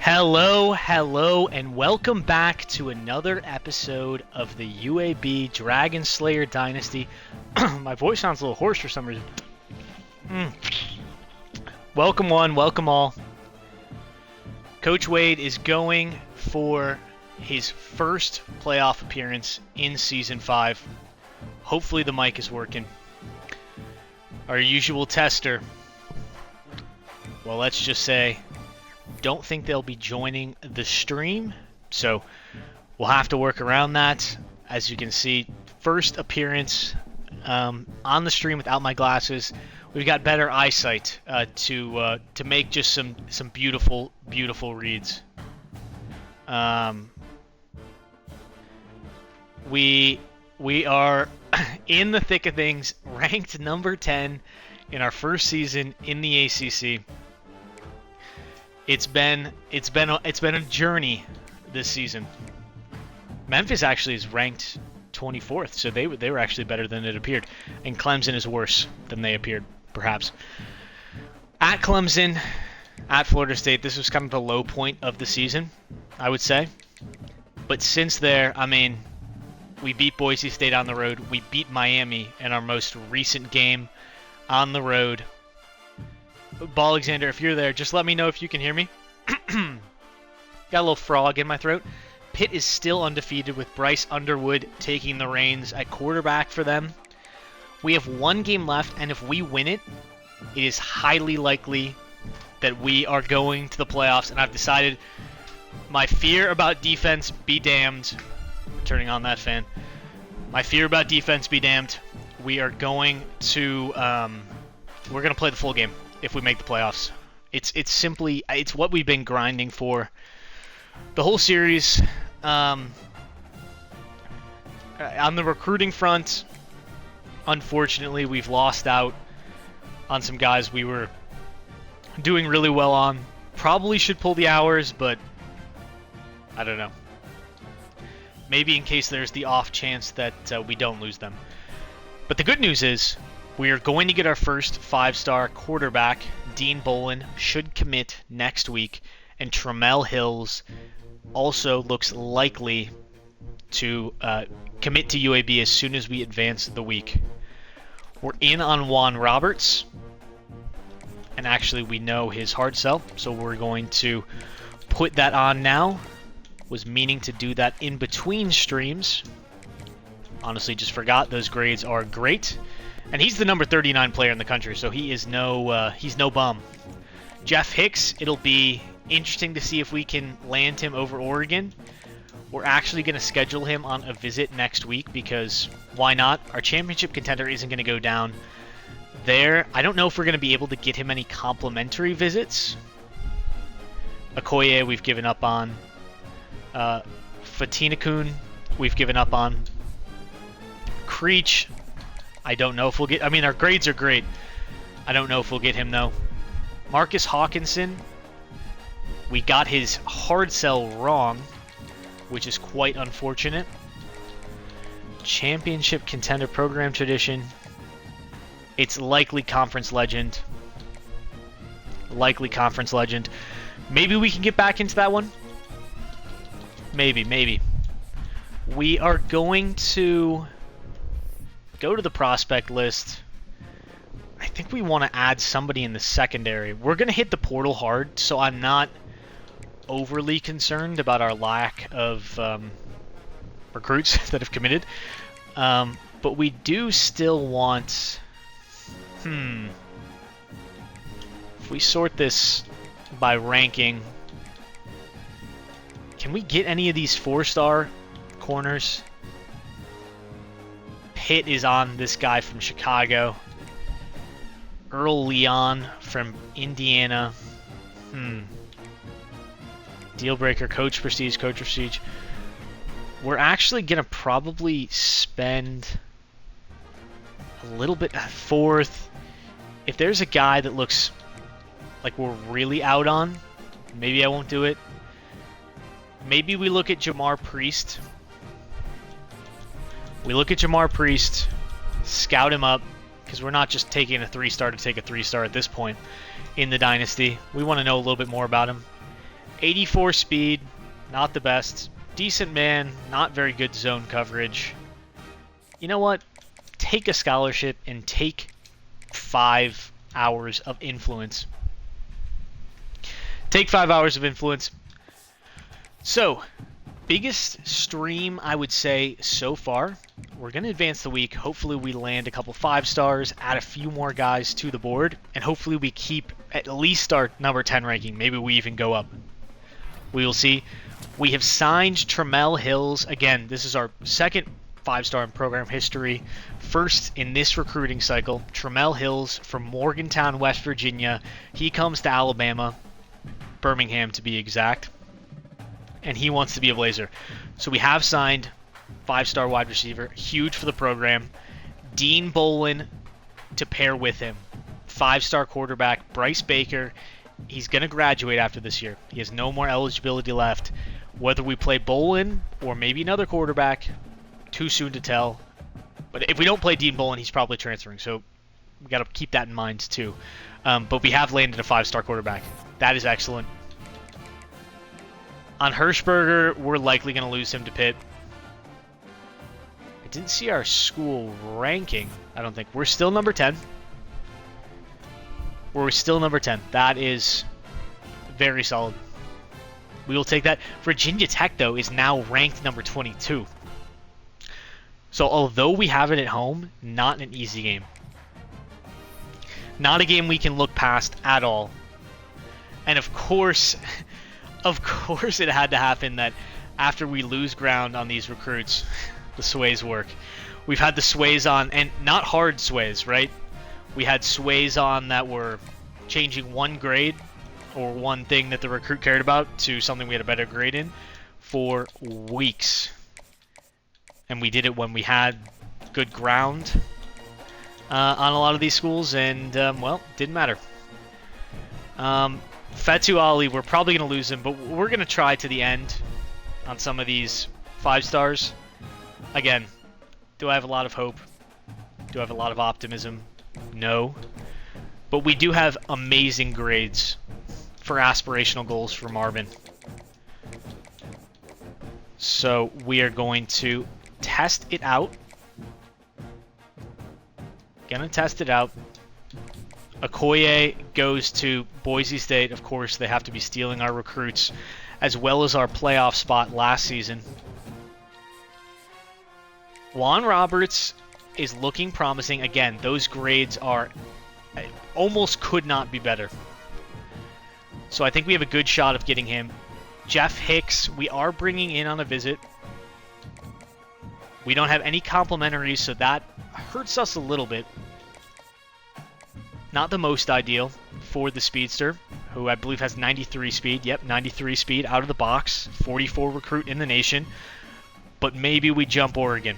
Hello, and welcome back to another episode of the UAB Dragonslayer Dynasty. My voice sounds a little hoarse for some reason. Welcome one, welcome all. Coach Wade is going for his first playoff appearance in Season 5. Hopefully the mic is working. Our usual tester. Well, let's just say, don't think they'll be joining the stream, so we'll have to work around that. As you can see, first appearance on the stream without my glasses. We've got better eyesight to make just some beautiful reads. We are in the thick of things, ranked number 10 in our first season in the ACC. It's been a journey this season. Memphis actually is ranked 24th, so they were actually better than it appeared, and Clemson is worse than they appeared, perhaps. At Clemson, at Florida State, this was kind of the low point of the season, I would say. But since there, I mean, we beat Boise State on the road, we beat Miami in our most recent game on the road. Ball Alexander, if you're there, just let me know if you can hear me. Got a little frog in my throat. Pitt is still undefeated with Bryce Underwood taking the reins at quarterback for them. We have one game left, and if we win it, it is highly likely that we are going to the playoffs. And I've decided my fear about defense be damned. Turning on that fan. My fear about defense be damned. We are going to we're going to play the full game if we make the playoffs. It's what we've been grinding for the whole series. On the recruiting front, unfortunately, we've lost out on some guys we were doing really well on. Probably should pull the hours, but I don't know. Maybe in case there's the off chance that we don't lose them. But the good news is we are going to get our first 5-star quarterback. Dean Bolin should commit next week, and Tramel Hills also looks likely to commit to UAB as soon as we advance the week. We're in on Juan Roberts, and actually we know his hard sell, so we're going to put that on now. Was meaning to do that in between streams. Honestly, just forgot. Those grades are great. And he's the number 39 player in the country, so he's no bum. Jeff Hicks, it'll be interesting to see if we can land him over Oregon. We're actually going to schedule him on a visit next week because why not? Our championship contender isn't going to go down there. I don't know if we're going to be able to get him any complimentary visits. Okoye, we've given up on. Fatinakun, we've given up on. Creech, I don't know if we'll get... I mean, our grades are great. I don't know if we'll get him, though. Marcus Hawkinson, we got his hard sell wrong, which is quite unfortunate. Championship contender program tradition. It's likely conference legend. Likely conference legend. Maybe we can get back into that one. Maybe. We are going to go to the prospect list. I think we want to add somebody in the secondary. We're going to hit the portal hard, so I'm not overly concerned about our lack of recruits that have committed. But we do still want... If we sort this by ranking... Can we get any of these 4-star corners? Pitt is on this guy from Chicago. Earl Leon from Indiana. Deal breaker, coach prestige. We're actually going to probably spend a little bit fourth. If there's a guy that looks like we're really out on, maybe I won't do it. Maybe we look at Jamar Priest. We look at Jamar Priest, scout him up, because we're not just taking a 3-star to take a 3-star at this point in the Dynasty. We want to know a little bit more about him. 84 speed, not the best. Decent man, not very good zone coverage. You know what? Take a scholarship and take 5 hours of influence. Take 5 hours of influence. So, biggest stream, I would say, so far. We're going to advance the week. Hopefully we land a couple 5 stars, add a few more guys to the board, and hopefully we keep at least our number 10 ranking. Maybe we even go up. We will see. We have signed Trammell Hills. Again, this is our second 5-star in program history. First in this recruiting cycle, Trammell Hills from Morgantown, West Virginia. He comes to Alabama, Birmingham to be exact, and he wants to be a Blazer. So we have signed 5-star wide receiver, huge for the program. Dean Bolin to pair with him. 5-star quarterback, Bryce Baker. He's going to graduate after this year. He has no more eligibility left. Whether we play Bolin or maybe another quarterback, too soon to tell. But if we don't play Dean Bolin, he's probably transferring. So we got to keep that in mind too. But we have landed a 5-star quarterback. That is excellent. On Hirschberger, we're likely going to lose him to Pitt. I didn't see our school ranking. I don't think. We're still number 10. We're still number 10. That is very solid. We will take that. Virginia Tech, though, is now ranked number 22. So although we have it at home, not an easy game. Not a game we can look past at all. And of course it had to happen that after we lose ground on these recruits, the sways work. We've had the sways on, and not hard sways, right? We had sways on that were changing one grade or one thing that the recruit cared about to something we had a better grade in for weeks. And we did it when we had good ground on a lot of these schools, and, well, didn't matter. Fatu Ali, we're probably going to lose him, but we're going to try to the end on some of these 5 stars. Again, do I have a lot of hope? Do I have a lot of optimism? No. But we do have amazing grades for aspirational goals for Marvin. So we are going to test it out. Gonna test it out. Okoye goes to Boise State. Of course, they have to be stealing our recruits, as well as our playoff spot last season. Juan Roberts is looking promising. Again, those grades are almost could not be better. So I think we have a good shot of getting him. Jeff Hicks, we are bringing in on a visit. We don't have any complimentaries, so that hurts us a little bit. Not the most ideal for the speedster, who I believe has 93 speed. Yep, 93 speed out of the box. 44 recruit in the nation. But maybe we jump Oregon.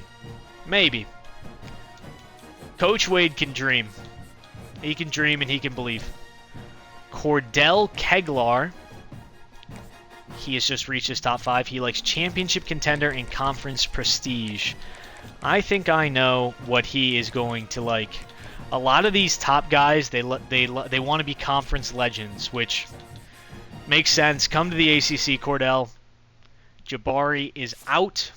Maybe. Coach Wade can dream. He can dream and he can believe. Cordell Keglar. He has just reached his top 5. He likes championship contender and conference prestige. I think I know what he is going to like. A lot of these top guys, they want to be conference legends, which makes sense. Come to the ACC, Cordell. Jabari is out.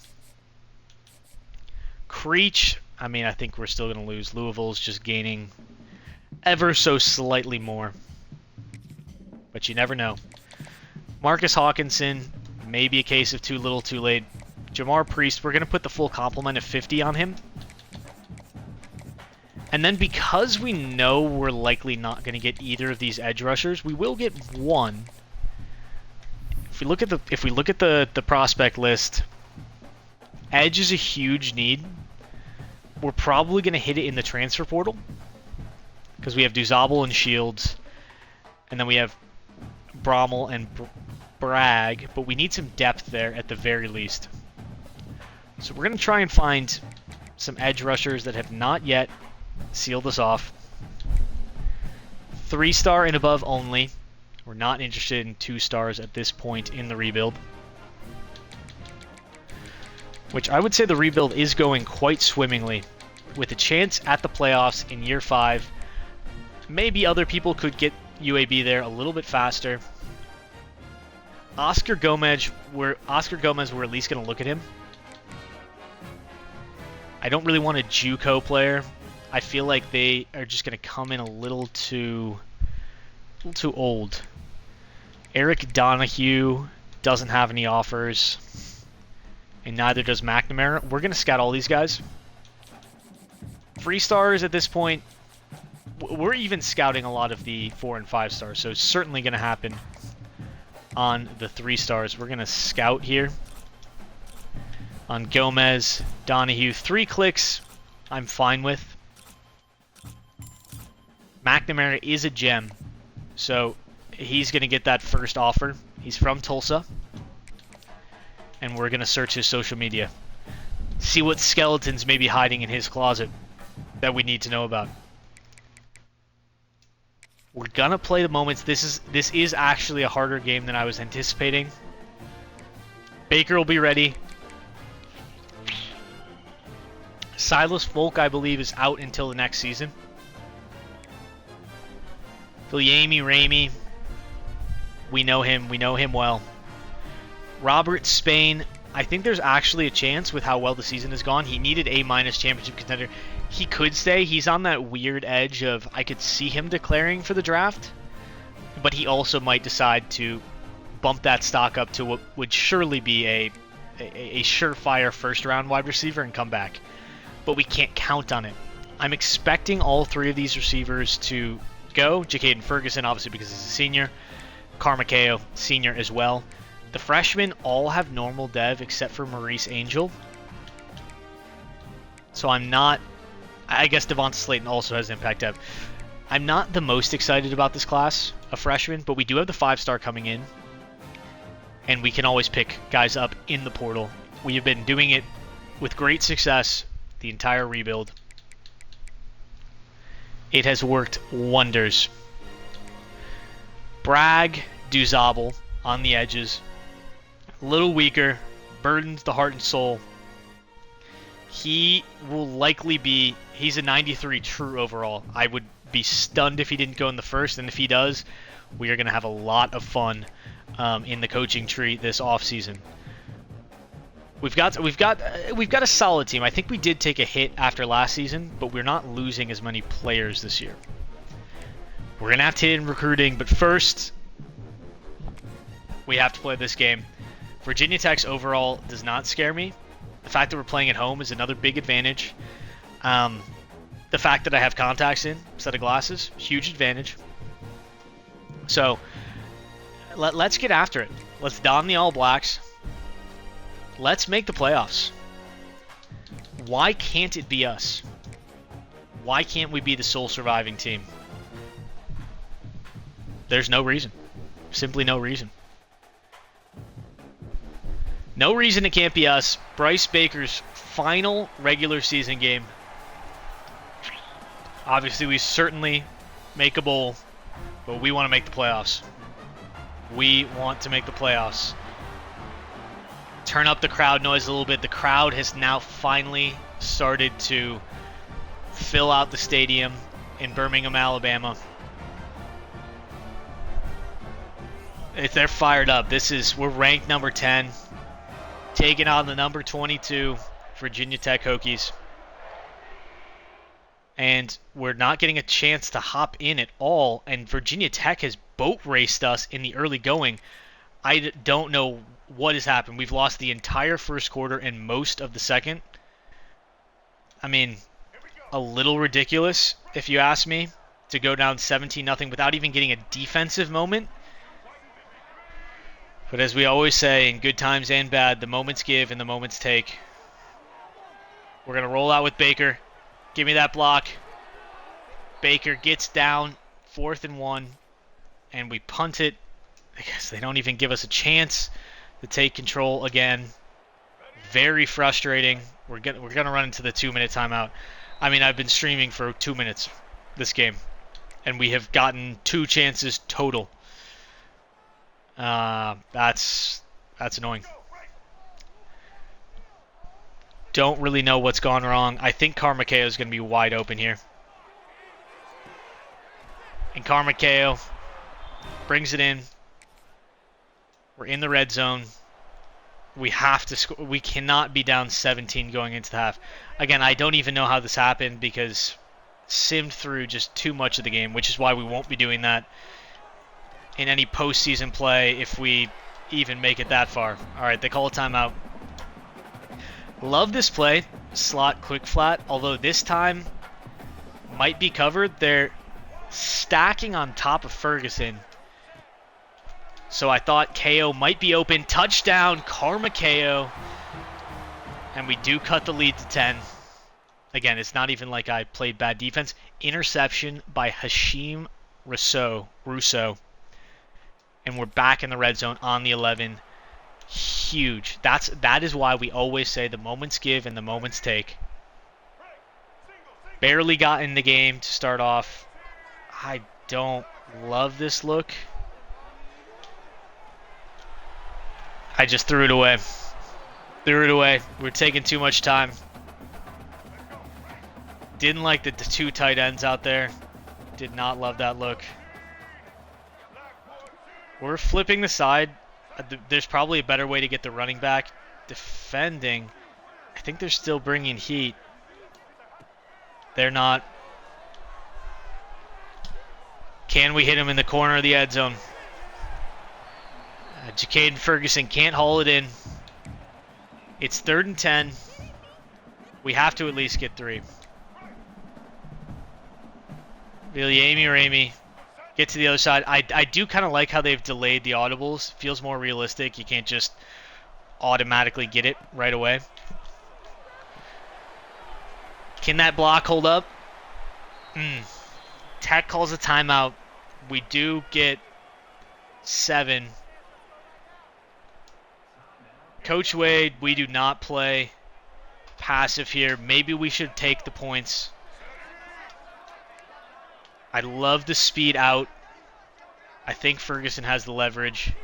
Creech, I mean, I think we're still going to lose. Louisville's just gaining ever so slightly more. But you never know. Marcus Hawkinson, maybe a case of too little too late. Jamar Priest, we're going to put the full complement of 50 on him. And then because we know we're likely not going to get either of these edge rushers, we will get one. If we look at the prospect list, edge is a huge need. We're probably going to hit it in the transfer portal because we have Duzabel and Shields, and then we have Brommel and Bragg, but we need some depth there at the very least. So we're going to try and find some edge rushers that have not yet sealed us off. 3-star and above only. We're not interested in 2 stars at this point in the rebuild. Which I would say the rebuild is going quite swimmingly. With a chance at the playoffs in year 5. Maybe other people could get UAB there a little bit faster. Oscar Gomez, we're at least going to look at him. I don't really want a JUCO player. I feel like they are just going to come in a little too old. Eric Donahue doesn't have any offers, and neither does McNamara. We're going to scout all these guys. Free stars at this point, we're even scouting a lot of the 4 and 5 stars, so it's certainly going to happen on the 3 stars. We're going to scout here on Gomez, Donahue. 3 clicks, I'm fine with. McNamara is a gem, so he's going to get that first offer. He's from Tulsa, and we're going to search his social media. See what skeletons may be hiding in his closet that we need to know about. We're going to play the moments. This is actually a harder game than I was anticipating. Baker will be ready. Silas Folk, I believe, is out until the next season. Viliami Ramey, we know him well. Robert Spain, I think there's actually a chance with how well the season has gone. He needed A- championship contender. He could stay. He's on that weird edge of I could see him declaring for the draft, but he also might decide to bump that stock up to what would surely be a surefire first-round wide receiver and come back. But we can't count on it. I'm expecting all 3 of these receivers to go. Ja'Caden Ferguson, obviously, because he's a senior. Carmaceo, senior as well. The freshmen all have normal dev except for Maurice Angel. So I'm not... I guess Devonta Slayton also has impact dev. I'm not the most excited about this class of freshmen, but we do have the 5-star coming in. And we can always pick guys up in the portal. We have been doing it with great success the entire rebuild. It has worked wonders. Bragg, Duzabel on the edges. A little weaker. Burdens the heart and soul. He will likely be... He's a 93 true overall. I would be stunned if he didn't go in the first, and if he does, we are going to have a lot of fun in the coaching tree this offseason. We've got a solid team. I think we did take a hit after last season, but we're not losing as many players this year. We're going to have to hit in recruiting, but first, we have to play this game. Virginia Tech's overall does not scare me. The fact that we're playing at home is another big advantage. The fact that I have contacts in, set of glasses, huge advantage. So, let's get after it. Let's don the All Blacks. Let's make the playoffs. Why can't it be us? Why can't we be the sole surviving team? There's no reason. Simply no reason. No reason it can't be us. Bryce Baker's final regular season game. Obviously, we certainly make a bowl, but we want to make the playoffs. We want to make the playoffs. Turn up the crowd noise a little bit. The crowd has now finally started to fill out the stadium in Birmingham, Alabama. They're fired up. We're ranked number 10, taking on the number 22 Virginia Tech Hokies. And we're not getting a chance to hop in at all, and Virginia Tech has boat raced us in the early going. I don't know what has happened. We've lost the entire first quarter and most of the second. I mean, a little ridiculous, if you ask me, to go down 17-0 without even getting a defensive moment. But as we always say, in good times and bad, the moments give and the moments take. We're going to roll out with Baker. Give me that block. Baker gets down, 4th and 1, and we punt it. I guess they don't even give us a chance to take control again. Very frustrating. We're gonna run into the 2-minute timeout. I mean, I've been streaming for 2 minutes this game, and we have gotten 2 chances total. That's annoying. Don't really know what's gone wrong. I think Carmaceo is going to be wide open here. And Carmaceo brings it in. We're in the red zone. We have to score. We cannot be down 17 going into the half. Again, I don't even know how this happened because simmed through just too much of the game, which is why we won't be doing that in any postseason play if we even make it that far. All right, they call a timeout. Love this play, slot quick flat, although this time might be covered. They're stacking on top of Ferguson. So I thought KO might be open. Touchdown, Karma KO. And we do cut the lead to 10. Again, it's not even like I played bad defense. Interception by Hashim Russo. And we're back in the red zone on the 11. Huge. That is why we always say the moments give and the moments take. Barely got in the game to start off. I don't love this look. I just threw it away. We're taking too much time. Didn't like the two tight ends out there. Did not love that look. We're flipping the side. There's probably a better way to get the running back. Defending. I think they're still bringing heat. They're not. Can we hit him in the corner of the end zone? Jacaden Ferguson can't haul it in. It's 3rd and 10. We have to at least get 3. Really, Amy, get to the other side. I do kind of like how they've delayed the audibles. Feels more realistic. You can't just automatically get it right away. Can that block hold up? Tech calls a timeout. We do get 7. Coach Wade, we do not play passive here. Maybe we should take the points. I love the speed out. I think Ferguson has the leverage.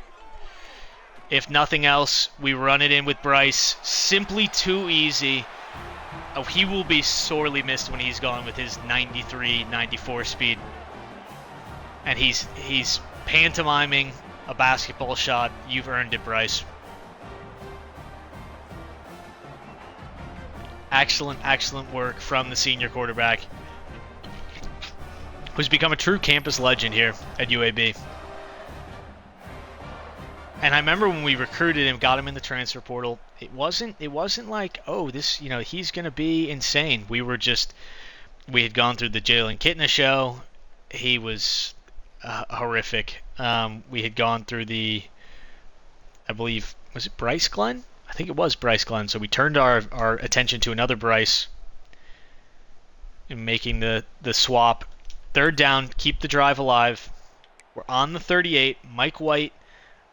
If nothing else, we run it in with Bryce. Simply too easy. Oh, he will be sorely missed when he's gone with his 93, 94 speed. And he's pantomiming a basketball shot. You've earned it, Bryce. Excellent work from the senior quarterback, who's become a true campus legend here at UAB. And I remember when we recruited him, got him in the transfer portal, it wasn't like, oh, this, he's going to be insane. We had gone through the Jalen Kitna show. He was horrific. We had gone through I believe, was it Bryce Glenn? I think it was Bryce Glenn. So we turned our attention to another Bryce in making the swap. 3rd down, keep the drive alive. We're on the 38. Mike White,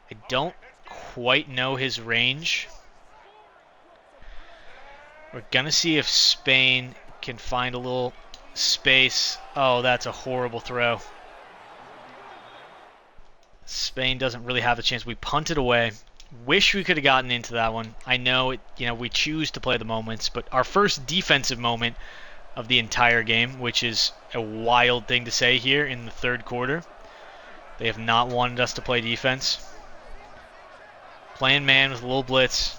I don't quite know his range. We're going to see if Spain can find a little space. Oh, that's a horrible throw. Spain doesn't really have a chance. We punted away. Wish we could have gotten into that one. I know we choose to play the moments, but our first defensive moment of the entire game, which is a wild thing to say here in the 3rd quarter. They have not wanted us to play defense. Playing man with a little blitz.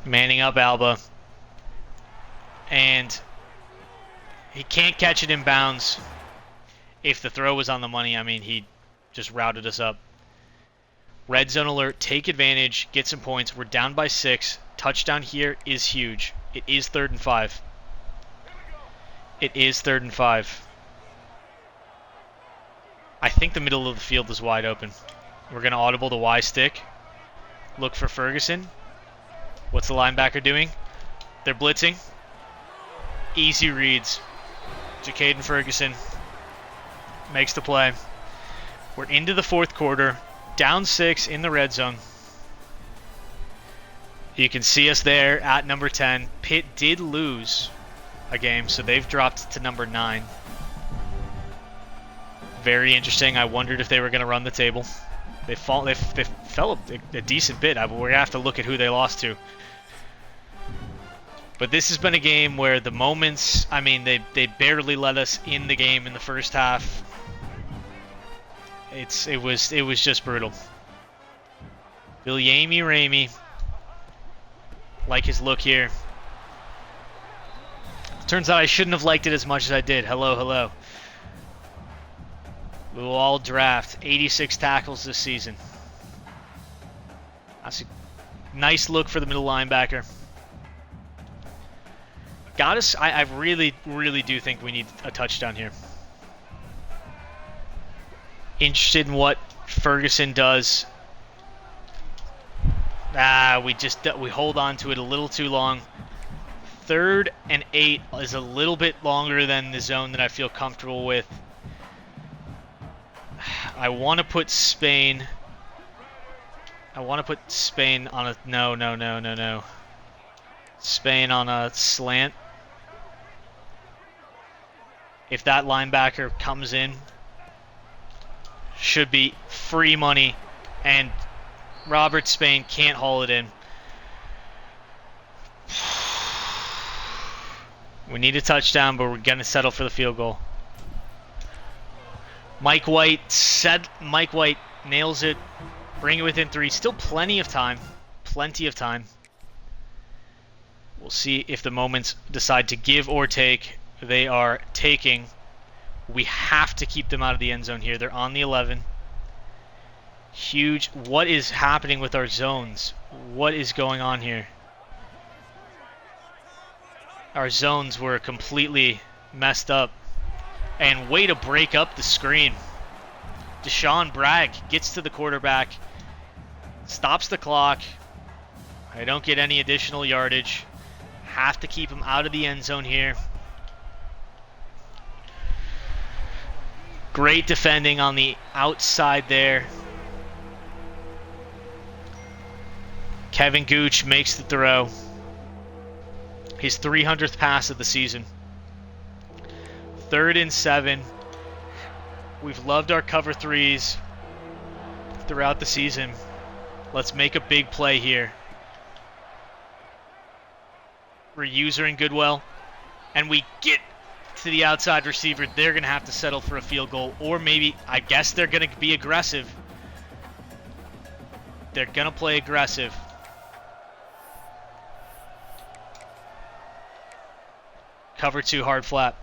Manning up Alba. And he can't catch it in bounds. If the throw was on the money, he just routed us up. Red zone alert, take advantage, get some points. We're down by 6. Touchdown here is huge. It is 3rd and 5. It is 3rd and 5. I think the middle of the field is wide open. We're going to audible the Y stick. Look for Ferguson. What's the linebacker doing? They're blitzing. Easy reads. Jacaden Ferguson makes the play. We're into the 4th quarter. Down 6 in the red zone. You can see us there at number 10. Pitt did lose a game, so they've dropped to number 9. Very interesting. I wondered if they were going to run the table. They fell a decent bit. We're going to have to look at who they lost to. But this has been a game where the moments, they barely let us in the game in the first half. It was just brutal. Bilyami Ramey. Like his look here. Turns out I shouldn't have liked it as much as I did. Hello, hello. We will all draft 86 tackles this season. That's a nice look for the middle linebacker. Got us. I really, really do think we need a touchdown here. Interested in what Ferguson does. We hold on to it a little too long. 3rd and 8 is a little bit longer than the zone that I feel comfortable with. I want to put Spain. I want to put Spain on a no. Spain on a slant. If that linebacker comes in, should be free money, and Robert Spain can't haul it in. We need a touchdown, but we're going to settle for the field goal. Mike White nails it. Bring it within 3. Still plenty of time. Plenty of time. We'll see if the Moments decide to give or take. They are taking. We have to keep them out of the end zone here. They're on the 11. Huge. What is happening with our zones? What is going on here? Our zones were completely messed up. And way to break up the screen. Deshaun Bragg gets to the quarterback. Stops the clock. I don't get any additional yardage. Have to keep him out of the end zone here. Great defending on the outside there. Kevin Gooch makes the throw. His 300th pass of the season. 3rd and 7. We've loved our cover 3s throughout the season. Let's make a big play here. We're using Goodwell. And we get to the outside receiver. They're going to have to settle for a field goal. Or maybe, I guess they're going to be aggressive. They're going to play aggressive. Cover 2 hard flap.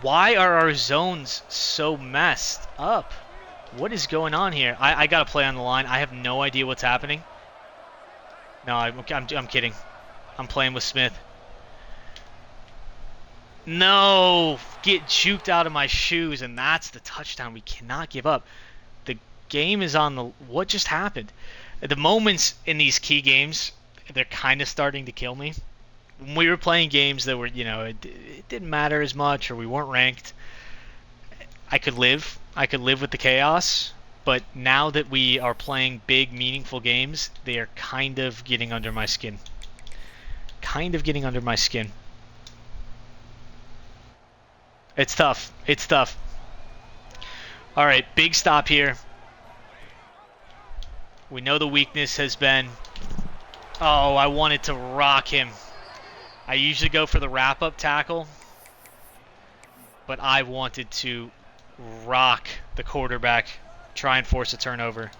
Why are our zones so messed up? What is going on here? I got to play on the line. I have no idea what's happening. No, I'm kidding. I'm playing with Smith. No! Get juked out of my shoes, and that's the touchdown we cannot give up. The game is on the... What just happened? The moments in these key games, they're kind of starting to kill me. When we were playing games that were, it didn't matter as much, or we weren't ranked, I could live with the chaos. But now that we are playing big, meaningful games, they are kind of getting under my skin. It's tough. All right, big stop here. We know the weakness has been... Oh, I wanted to rock him. I usually go for the wrap-up tackle, but I wanted to rock the quarterback, try and force a turnover.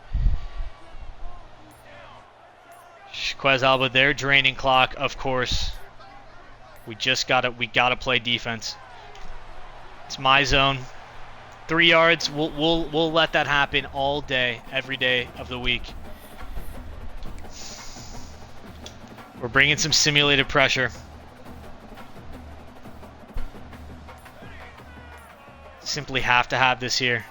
Quez Alba, they're draining clock, of course. We gotta play defense. It's my zone. 3 yards. We'll let that happen all day, every day of the week. We're bringing some simulated pressure. Simply have to have this here.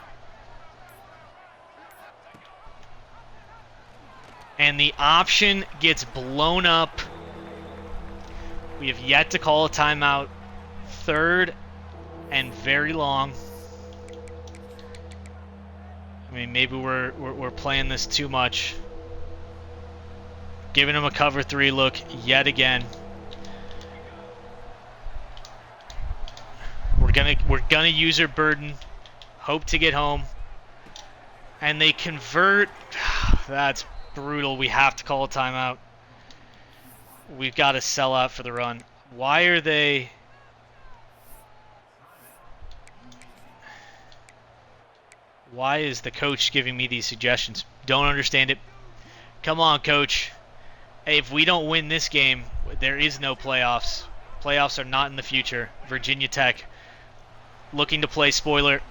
And the option gets blown up. We have yet to call a timeout. 3rd and very long. I mean, maybe we're playing this too much. Giving him a cover 3 look yet again. We're gonna use our burden. Hope to get home. And they convert. That's brutal. We have to call a timeout. We've got to sell out for the run. Why are they... Why is the coach giving me these suggestions? Don't understand it. Come on, coach. Hey, if we don't win this game, there is no playoffs. Playoffs are not in the future. Virginia Tech looking to play spoiler.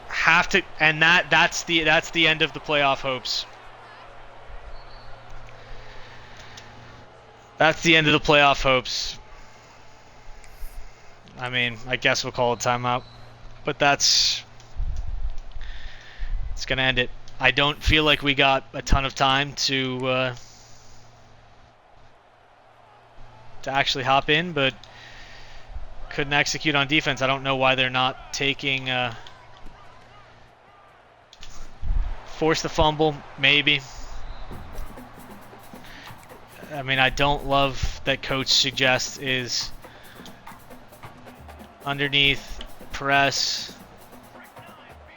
Have to, and that's the end of the playoff hopes. That's the end of the playoff hopes. I mean, I guess we'll call it timeout, but it's gonna end it. I don't feel like we got a ton of time to actually hop in, but couldn't execute on defense. I don't know why they're not taking. Force the fumble, maybe. I mean, I don't love that coach suggests is underneath, press,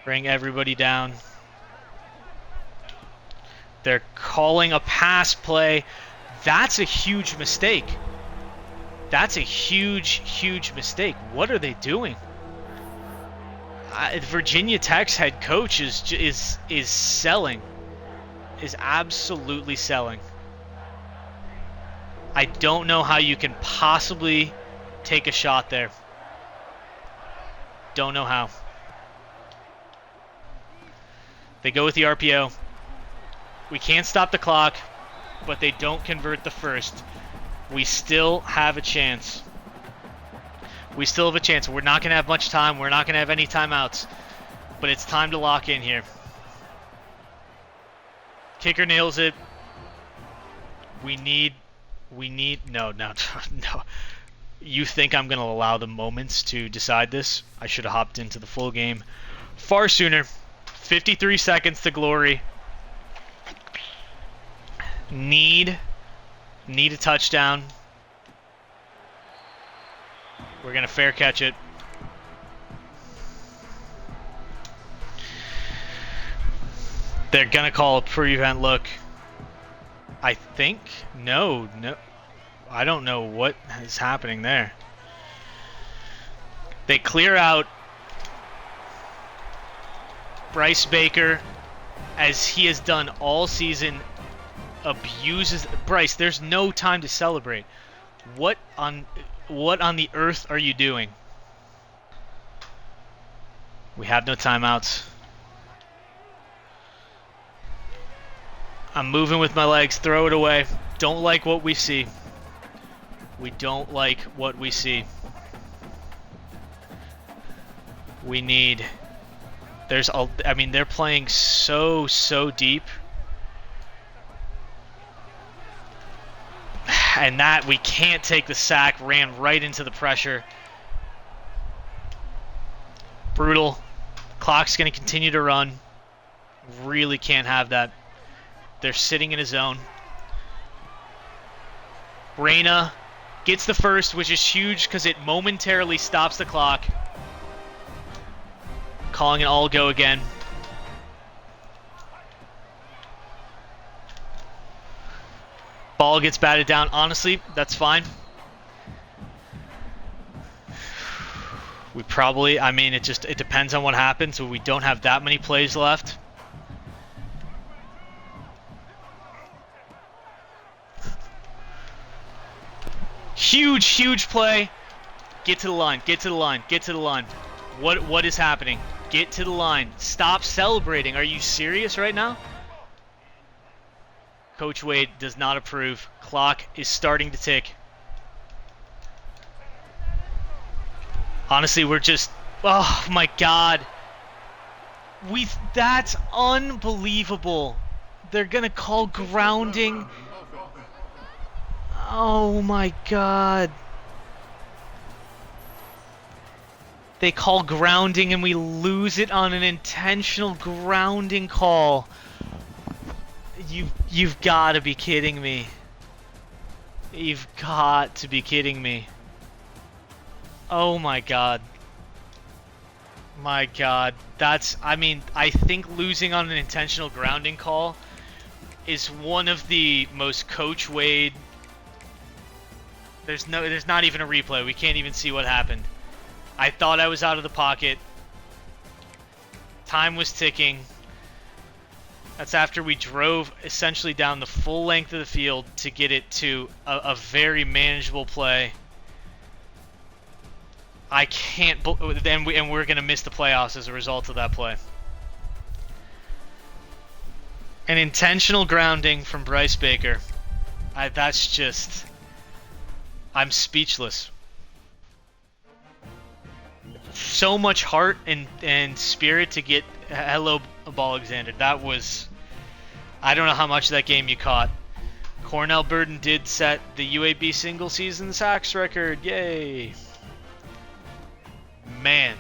bring everybody down. They're calling a pass play. That's a huge mistake. That's a huge mistake. What are they doing? Virginia Tech's head coach is selling. Is absolutely selling. I don't know how you can possibly take a shot there. Don't know how. They go with the RPO. We can't stop the clock, but they don't convert the first. We still have a chance. We still have a chance. We're not going to have much time. We're not going to have any timeouts. But it's time to lock in here. Kicker nails it. We need... No. You think I'm going to allow the moments to decide this? I should have hopped into the full game far sooner. 53 seconds to glory. Need a touchdown. We're going to fair catch it. They're going to call a prevent look. I think. No. I don't know what is happening there. They clear out Bryce Baker, as he has done all season, abuses Bryce. There's no time to celebrate. What on the earth are you doing? We have no timeouts. I'm moving with my legs. Throw it away. Don't like what we see. We don't like what we see. We need... I mean, they're playing so deep. And that, we can't take the sack. Ran right into the pressure. Brutal. Clock's going to continue to run. Really can't have that. They're sitting in a zone. Reyna gets the first, which is huge because it momentarily stops the clock. Calling it all go again. Ball gets batted down. Honestly, that's fine. We probably, I mean, it depends on what happens. So we don't have that many plays left. Huge play. Get to the line. What is happening? Get to the line. Stop celebrating. Are you serious right now? Coach Wade does not approve. Clock is starting to tick. Honestly, we're just... Oh, my God. That's unbelievable. They're going to call grounding. Oh, my God. They call grounding and we lose it on an intentional grounding call. You've got to be kidding me. You've got to be kidding me. Oh my God. My God. I mean, I think losing on an intentional grounding call is one of the most Coach Wade. There's not even a replay. We can't even see what happened. I thought I was out of the pocket. Time was ticking. That's after we drove essentially down the full length of the field to get it to a very manageable play. I can't, and we're going to miss the playoffs as a result of that play. An intentional grounding from Bryce Baker. That's just, I'm speechless. So much heart and spirit to get hello Alexander. That was, I don't know how much of that game you caught. Cornell Burden did set the UAB single season sacks record. Yay. Man.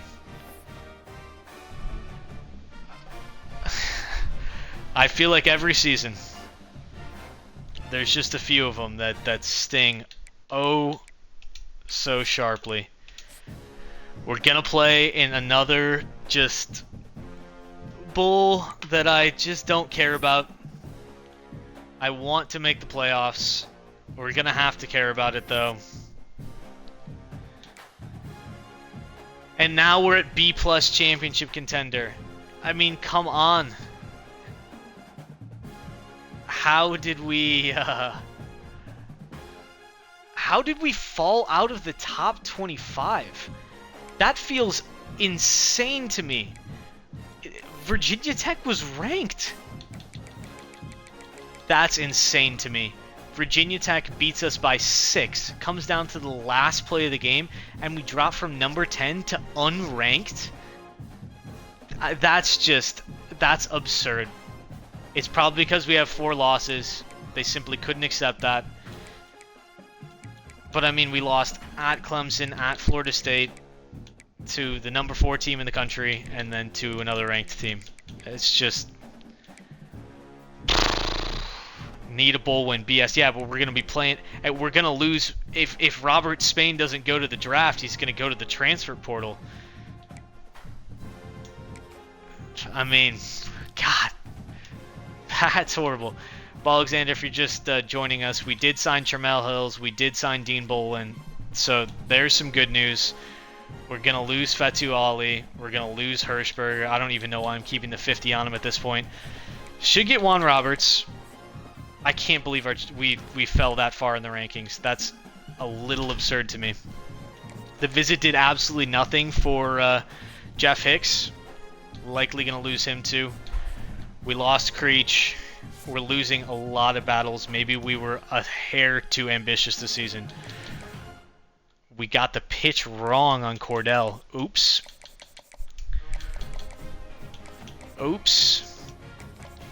I feel like every season there's just a few of them that sting oh so sharply. We're gonna play in another just bowl that I just don't care about. I want to make the playoffs. We're gonna have to care about it though. And now we're at B+ championship contender. I mean, come on. How did we fall out of the top 25? That feels insane to me. Virginia Tech was ranked. That's insane to me. Virginia Tech beats us by 6, comes down to the last play of the game, and we drop from number 10 to unranked? That's absurd. It's probably because we have 4 losses. They simply couldn't accept that. But I mean, we lost at Clemson, at Florida State, to the number 4 team in the country, and then to another ranked team. It's just... need a bowl win, BS. Yeah, but we're going to be playing... We're going to lose... If Robert Spain doesn't go to the draft, he's going to go to the transfer portal. I mean, God. That's horrible. Alexander, if you're just joining us, we did sign Tramel Hills. We did sign Dean Bolin. So there's some good news. We're going to lose Fetu Ali. We're going to lose Hirschberger. I don't even know why I'm keeping the 50 on him at this point. Should get Juan Roberts. I can't believe we fell that far in the rankings. That's a little absurd to me. The visit did absolutely nothing for Jeff Hicks. Likely going to lose him too. We lost Creech. We're losing a lot of battles. Maybe we were a hair too ambitious this season. We got the pitch wrong on Cordell. Oops. Oops.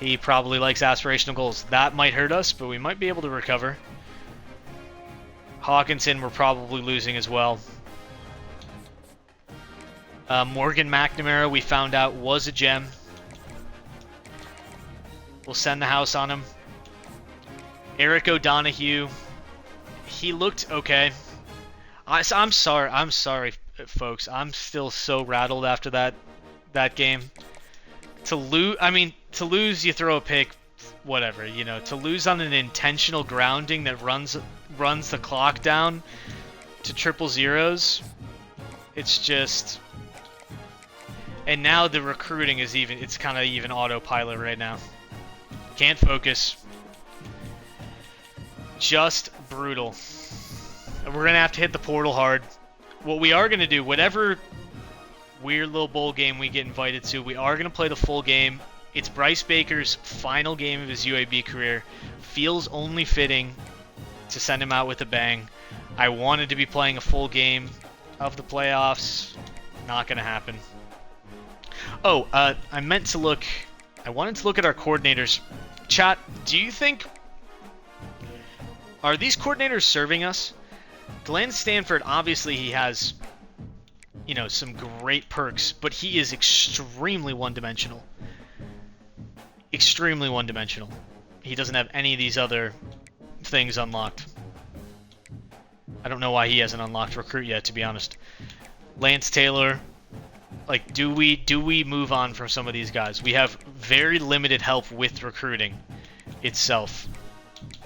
He probably likes aspirational goals. That might hurt us, but we might be able to recover. Hawkinson, we're probably losing as well. Morgan McNamara, we found out, was a gem. We'll send the house on him. Eric O'Donohue, he looked okay. I'm sorry, folks. I'm still so rattled after that game. To lose, you throw a pick, whatever, you know. To lose on an intentional grounding that runs the clock down to 000s, it's just... And now the recruiting is it's kind of even autopilot right now. Can't focus. Just brutal. And we're going to have to hit the portal hard. What we are going to do, whatever weird little bowl game we get invited to, we are going to play the full game. It's Bryce Baker's final game of his UAB career. Feels only fitting to send him out with a bang. I wanted to be playing a full game of the playoffs. Not going to happen. Oh, I wanted to look at our coordinators. Chat, do you think... Are these coordinators serving us? Glenn Stanford, obviously he has, you know, some great perks, but he is extremely one-dimensional. Extremely one-dimensional. He doesn't have any of these other things unlocked. I don't know why he hasn't unlocked recruit yet, to be honest. Lance Taylor, like, do we move on from some of these guys? We have very limited help with recruiting itself.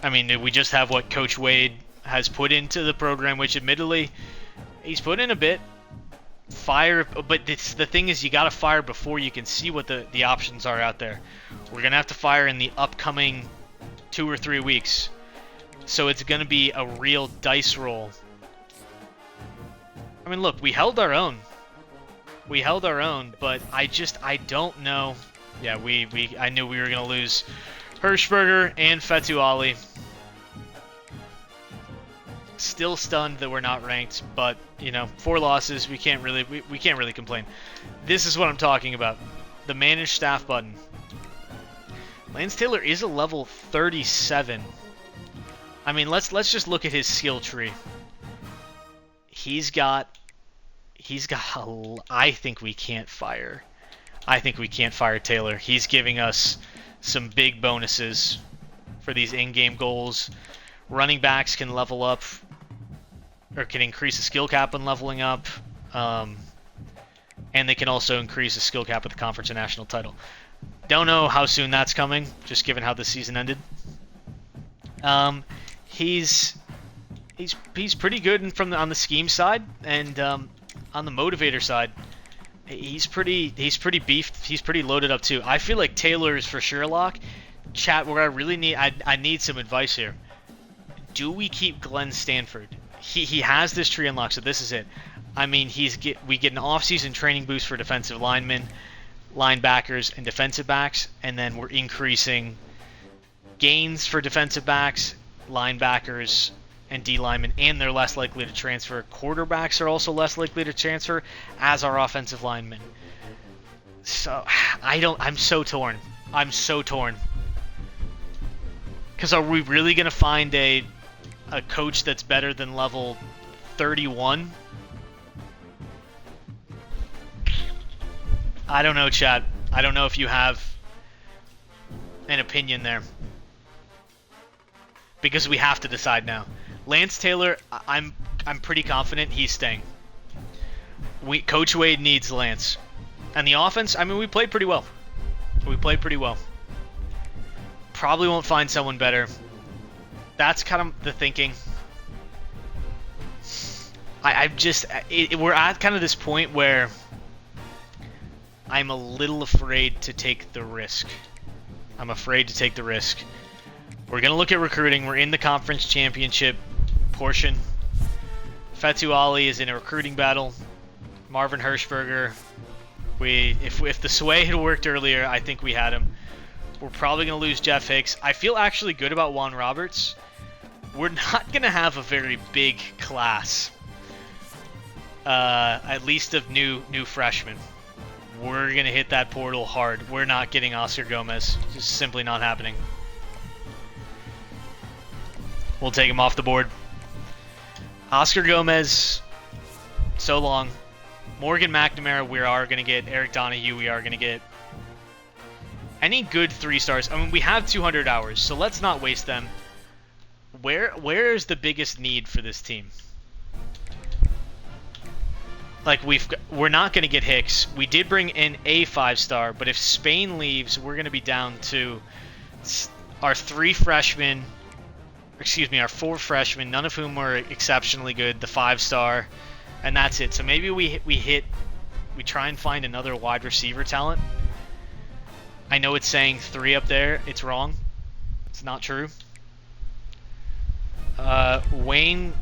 I mean, we just have what Coach Wade has put into the program, which admittedly, he's put in a bit. fire, but the thing is, you gotta fire before you can see what the options are out there. We're gonna have to fire in the upcoming 2 or 3 weeks, so it's gonna be a real dice roll. I mean, look, we held our own. We held our own, but I don't know. Yeah, I knew we were gonna lose Hirschberger and Fetu Ali. Still stunned that we're not ranked, but you know, 4 losses, we can't really complain. This is what I'm talking about. The manage staff button. Lance Taylor is a level 37. I mean, let's just look at his skill tree. He's got I think we can't fire. I think we can't fire Taylor. He's giving us some big bonuses for these in-game goals. Running backs can level up, or can increase the skill cap when leveling up, and they can also increase the skill cap with the conference and national title. Don't know how soon that's coming, just given how the season ended. He's pretty good on the scheme side, and on the motivator side, he's pretty beefed. He's pretty loaded up too. I feel like Taylor is for sure a lock. Chat, where I need some advice here. Do we keep Glenn Stanford? He has this tree unlocked, so this is it. I mean, we get an off-season training boost for defensive linemen, linebackers, and defensive backs, and then we're increasing gains for defensive backs, linebackers, and D linemen, and they're less likely to transfer. Quarterbacks are also less likely to transfer, as are offensive linemen. So I'm so torn. I'm so torn. Because are we really gonna find a coach that's better than level 31? I don't know, chat. I don't know if you have an opinion there. Because we have to decide now. Lance Taylor, I'm pretty confident he's staying. Coach Wade needs Lance. And the offense, I mean, we played pretty well. Probably won't find someone better. That's kind of the thinking. We're at kind of this point where I'm a little afraid to take the risk. We're going to look at recruiting. We're in the conference championship portion. Fetu Ali is in a recruiting battle. Marvin Hirschberger. If the sway had worked earlier, I think we had him. We're probably going to lose Jeff Hicks. I feel actually good about Juan Roberts. We're not going to have a very big class. At least of new freshmen. We're going to hit that portal hard. We're not getting Oscar Gomez. It's just simply not happening. We'll take him off the board. Oscar Gomez, so long. Morgan McNamara, we are going to get. Eric Donahue, we are going to get. Any good 3 stars? I mean, we have 200 hours, so let's not waste them. Where is the biggest need for this team? Like, we're not going to get Hicks. We did bring in a 5-star, but if Spain leaves, we're going to be down to our 3 freshmen. Excuse me, our 4 freshmen, none of whom were exceptionally good, the 5-star, and that's it. So maybe we try and find another wide receiver talent. I know it's saying 3 up there. It's wrong. It's not true. Wayne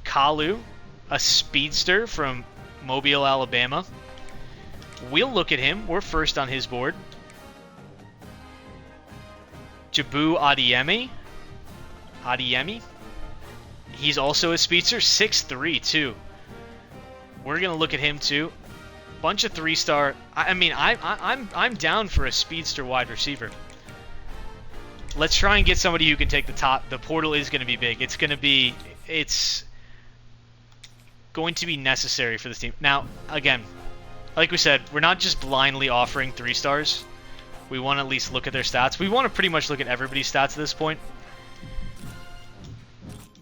Kalu, a speedster from Mobile, Alabama. We'll look at him. We're first on his board. Jabu Adiemi. He's also a speedster, 6'3", too. We're gonna look at him too. Bunch of 3-star. I mean, I'm down for a speedster wide receiver. Let's try and get somebody who can take the top. The portal is going to be big. It's going to be necessary for this team. Now, again, like we said, we're not just blindly offering 3 stars. We want to at least look at their stats. We want to pretty much look at everybody's stats at this point.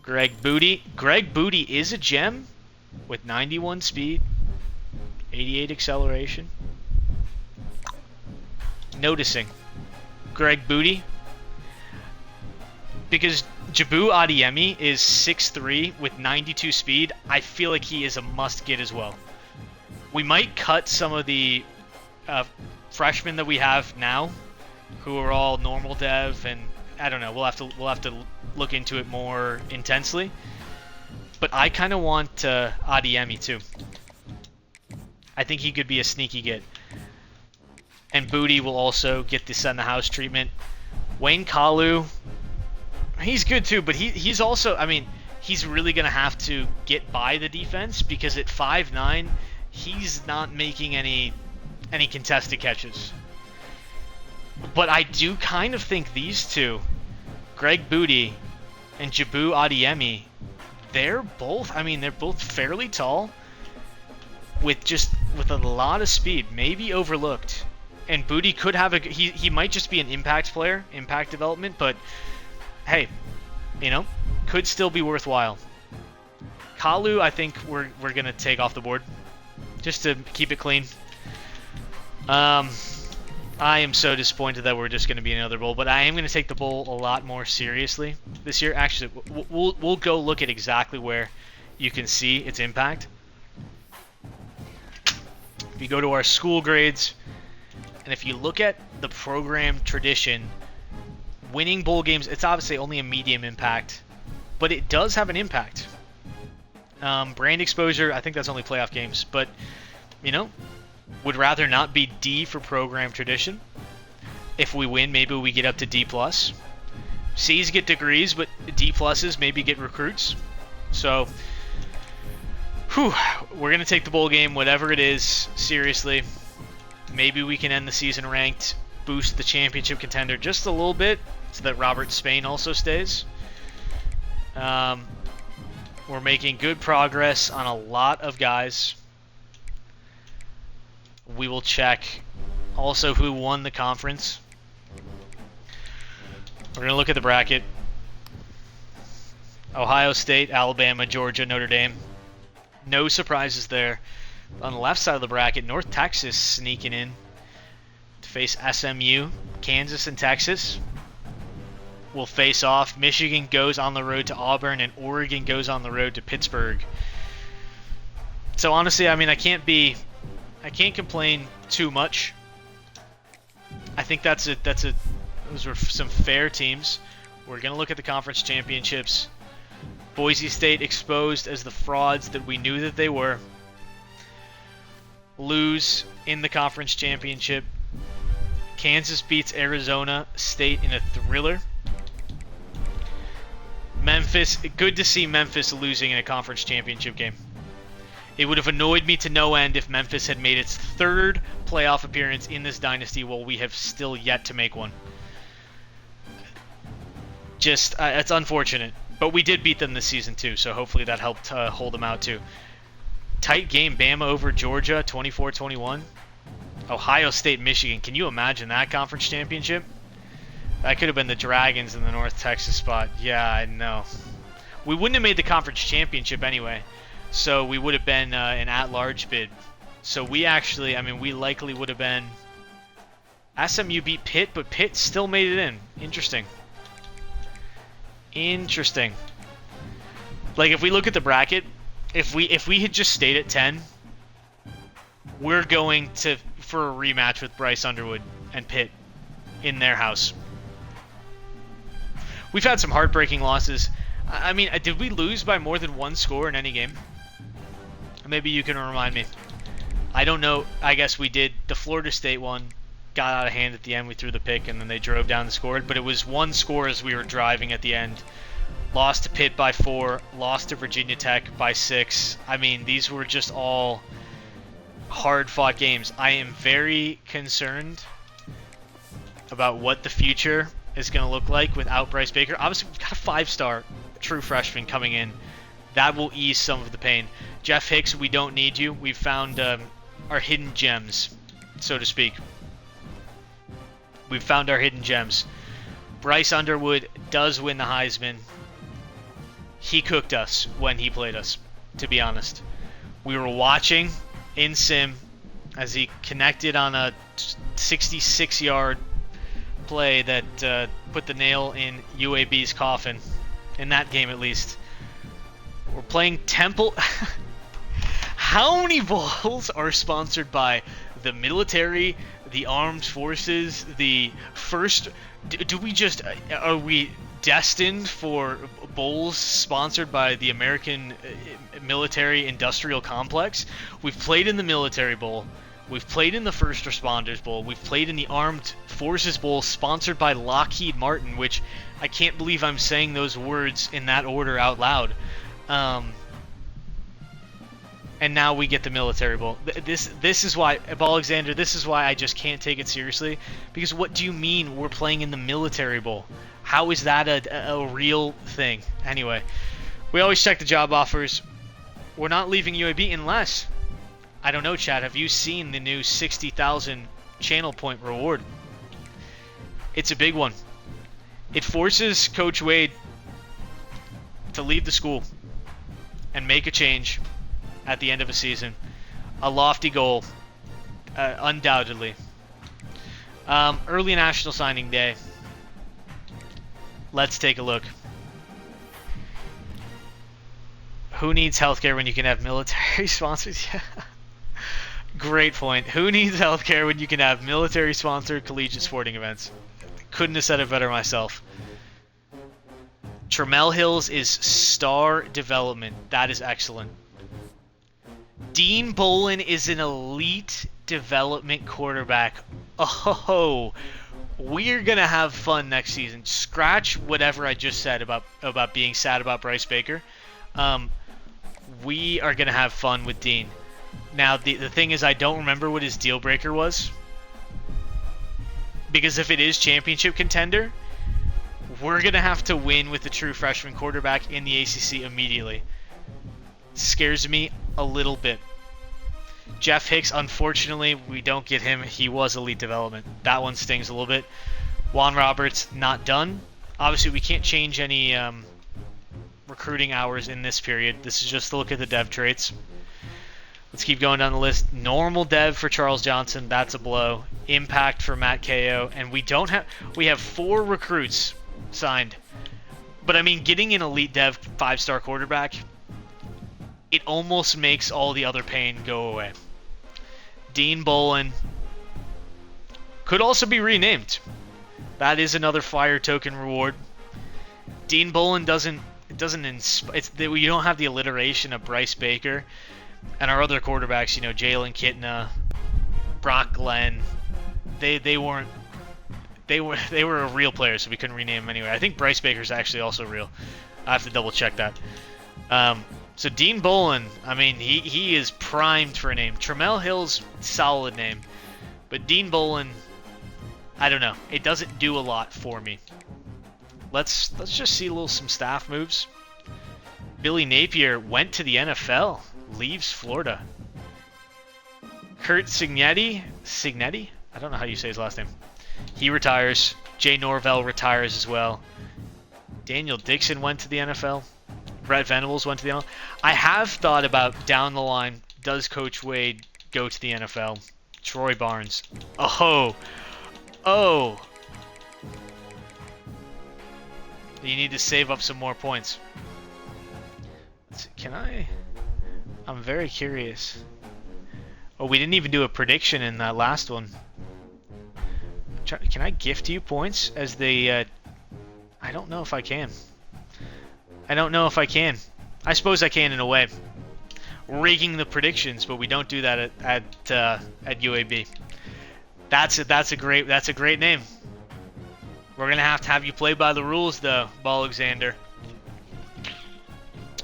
Greg Booty. Greg Booty is a gem with 91 speed, 88 acceleration. Noticing Greg Booty, because Jabu Adiemi is 6'3" with 92 speed. I feel like he is a must-get as well. We might cut some of the freshmen that we have now, who are all normal dev, and I don't know. We'll have to look into it more intensely. But I kind of want Adiemi too. I think he could be a sneaky get. And Booty will also get the send the house treatment. Wayne Kalu, he's good too, but he's also, I mean, he's really going to have to get by the defense because at 5'9", he's not making any contested catches. But I do kind of think these two, Greg Booty and Jabu Adiemi, they're both fairly tall with a lot of speed, maybe overlooked. And Booty could have he might just be an impact player, impact development, but hey, could still be worthwhile. Kalu, I think we're gonna take off the board just to keep it clean. I am so disappointed that we're just going to be another bowl, but I am going to take the bowl a lot more seriously this year. Actually, we'll go look at exactly where you can see its impact. If you go to our school grades, and if you look at the program tradition, winning bowl games, it's obviously only a medium impact, but it does have an impact. Brand exposure, I think that's only playoff games, but, would rather not be D for program tradition. If we win, maybe we get up to D+. C's get degrees, but D pluses maybe get recruits. So, we're going to take the bowl game, whatever it is, seriously. Maybe we can end the season ranked, boost the championship contender just a little bit, so that Robert Spain also stays. We're making good progress on a lot of guys. We will check also who won the conference. We're going to look at the bracket. Ohio State, Alabama, Georgia, Notre Dame. No surprises there. On the left side of the bracket, North Texas sneaking in to face SMU. Kansas and Texas will face off. Michigan goes on the road to Auburn, and Oregon goes on the road to Pittsburgh. So honestly, I mean, I can't complain too much. I think those were some fair teams. We're going to look at the conference championships. Boise State exposed as the frauds that we knew that they were. Lose in the conference championship. Kansas beats Arizona State in a thriller. Memphis, good to see Memphis losing in a conference championship game. It would have annoyed me to no end if Memphis had made its third playoff appearance in this dynasty while we have still yet to make one. Just, it's unfortunate. But we did beat them this season too, so hopefully that helped hold them out too. Tight game, Bama over Georgia, 24-21. Ohio State, Michigan. Can you imagine that conference championship? That could have been the Dragons in the North Texas spot. Yeah, I know. We wouldn't have made the conference championship anyway. So we would have been an at-large bid. So we actually, we likely would have been... SMU beat Pitt, but Pitt still made it in. Interesting. Like, if we look at the bracket, if we had just stayed at 10, we're going for a rematch with Bryce Underwood and Pitt in their house. We've had some heartbreaking losses. Did we lose by more than one score in any game? Maybe you can remind me. I don't know. I guess we did. The Florida State one got out of hand at the end. We threw the pick, and then they drove down and scored. But it was one score as we were driving at the end. Lost to Pitt by 4. Lost to Virginia Tech by 6. These were just all hard-fought games. I am very concerned about what the future is going to look like without Bryce Baker. Obviously, we've got a 5-star true freshman coming in. That will ease some of the pain. Jeff Hicks, we don't need you. We've found our hidden gems, so to speak. We've found our hidden gems. Bryce Underwood does win the Heisman. He cooked us when he played us, to be honest. We were watching in sim as he connected on a 66-yard play that put the nail in UAB's coffin, in that game at least. We're playing Temple. How many bowls are sponsored by the military, the armed forces, the first... Do we just... Are we destined for bowls sponsored by the American military industrial complex? We've played in the military bowl. We've played in the First Responders Bowl. We've played in the Armed Forces Bowl sponsored by Lockheed Martin, which I can't believe I'm saying those words in that order out loud. And now we get the Military Bowl. This is why, Alexander, this is why I just can't take it seriously. Because what do you mean we're playing in the Military Bowl? How is that a real thing? Anyway, we always check the job offers. We're not leaving UAB unless... I don't know, Chad. Have you seen the new 60,000 channel point reward? It's a big one. It forces Coach Wade to leave the school and make a change at the end of a season. A lofty goal, undoubtedly. Early National Signing Day. Let's take a look. Who needs healthcare when you can have military sponsors? Yeah. Great point. Who needs healthcare when you can have military-sponsored collegiate sporting events? Couldn't have said it better myself. Tremel Hills is star development. That is excellent. Dean Bolin is an elite development quarterback. Oh, we're going to have fun next season. Scratch whatever I just said about being sad about Bryce Baker. We are going to have fun with Dean. Now, the thing is, I don't remember what his deal breaker was. Because if it is championship contender, we're going to have to win with the true freshman quarterback in the ACC immediately. Scares me a little bit. Jeff Hicks, unfortunately, we don't get him. He was elite development. That one stings a little bit. Juan Roberts, not done. Obviously, we can't change any recruiting hours in this period. This is just to look at the dev traits. Let's keep going down the list. Normal dev for Charles Johnson. That's a blow. Impact for Matt Ko. And we have 4 recruits signed. But I mean, getting an elite dev 5-star quarterback, it almost makes all the other pain go away. Dean Bolin could also be renamed. That is another fire token reward. Dean Bolin doesn't inspire. You don't have the alliteration of Bryce Baker. And our other quarterbacks, Jalen Kitna, Brock Glenn, they were a real player, so we couldn't rename them anyway. I think Bryce Baker's actually also real. I have to double check that. So Dean Bolin, I mean, he is primed for a name. Tremel Hill's solid name, but Dean Bolin, I don't know. It doesn't do a lot for me. Let's just see some staff moves. Billy Napier went to the NFL. Leaves Florida. Kurt Signetti? I don't know how you say his last name. He retires. Jay Norvell retires as well. Daniel Dixon went to the NFL. Brett Venables went to the NFL. I have thought about down the line, does Coach Wade go to the NFL? Troy Barnes. Oh. You need to save up some more points. Can I... I'm very curious. Oh, we didn't even do a prediction in that last one. Can I gift you points as the... I don't know if I can. I suppose I can in a way. Rigging the predictions, but we don't do that at UAB. That's a great name. We're gonna have you play by the rules, though, Alexander.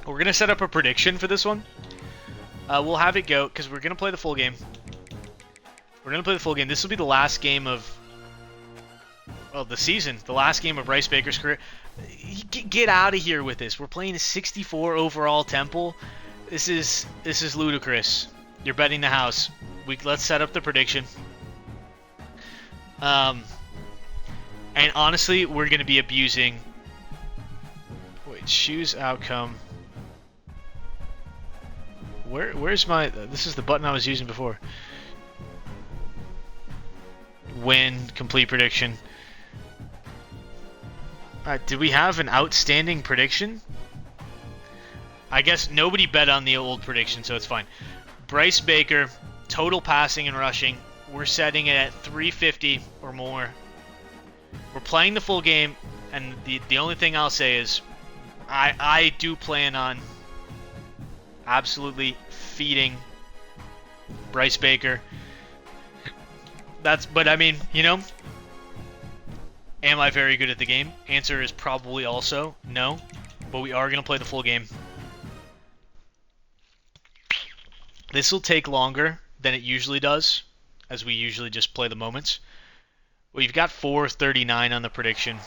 We're gonna set up a prediction for this one. We'll have it go, because we're going to play the full game. This will be the last game of... Well, the season. The last game of Bryce Baker's career. Get out of here with this. We're playing a 64 overall Temple. This is ludicrous. You're betting the house. Let's set up the prediction. And honestly, we're going to be abusing... Wait, choose outcome... Where's my... This is the button I was using before. Win, complete prediction. Did we have an outstanding prediction? I guess nobody bet on the old prediction, so it's fine. Bryce Baker, total passing and rushing. We're setting it at 350 or more. We're playing the full game, and the only thing I'll say is I do plan on absolutely feeding Bryce Baker. But I mean, you know, am I very good at the game? Answer is probably also no, but we are going to play the full game. This will take longer than it usually does, as we usually just play the moments. We've got 439 on the prediction.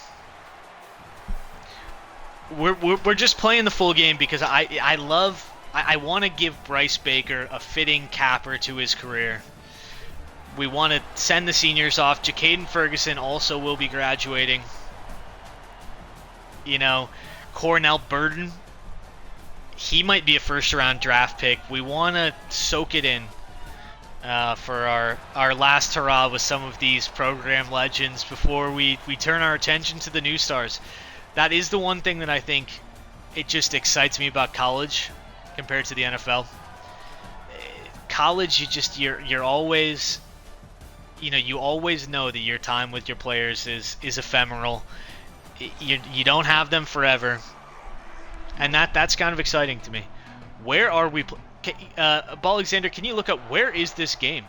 We're just playing the full game because I want to give Bryce Baker a fitting capper to his career. We want to send the seniors off. Jacaden Ferguson also will be graduating. You know, Cornell Burden, he might be a first-round draft pick. We want to soak it in for our last hurrah with some of these program legends before we turn our attention to the new stars. That is the one thing that I think it just excites me about college compared to the NFL. College, you're always, you know, you always know that your time with your players is ephemeral. You don't have them forever, and that's kind of exciting to me. Where are we? Alexander, can you look up where is this game?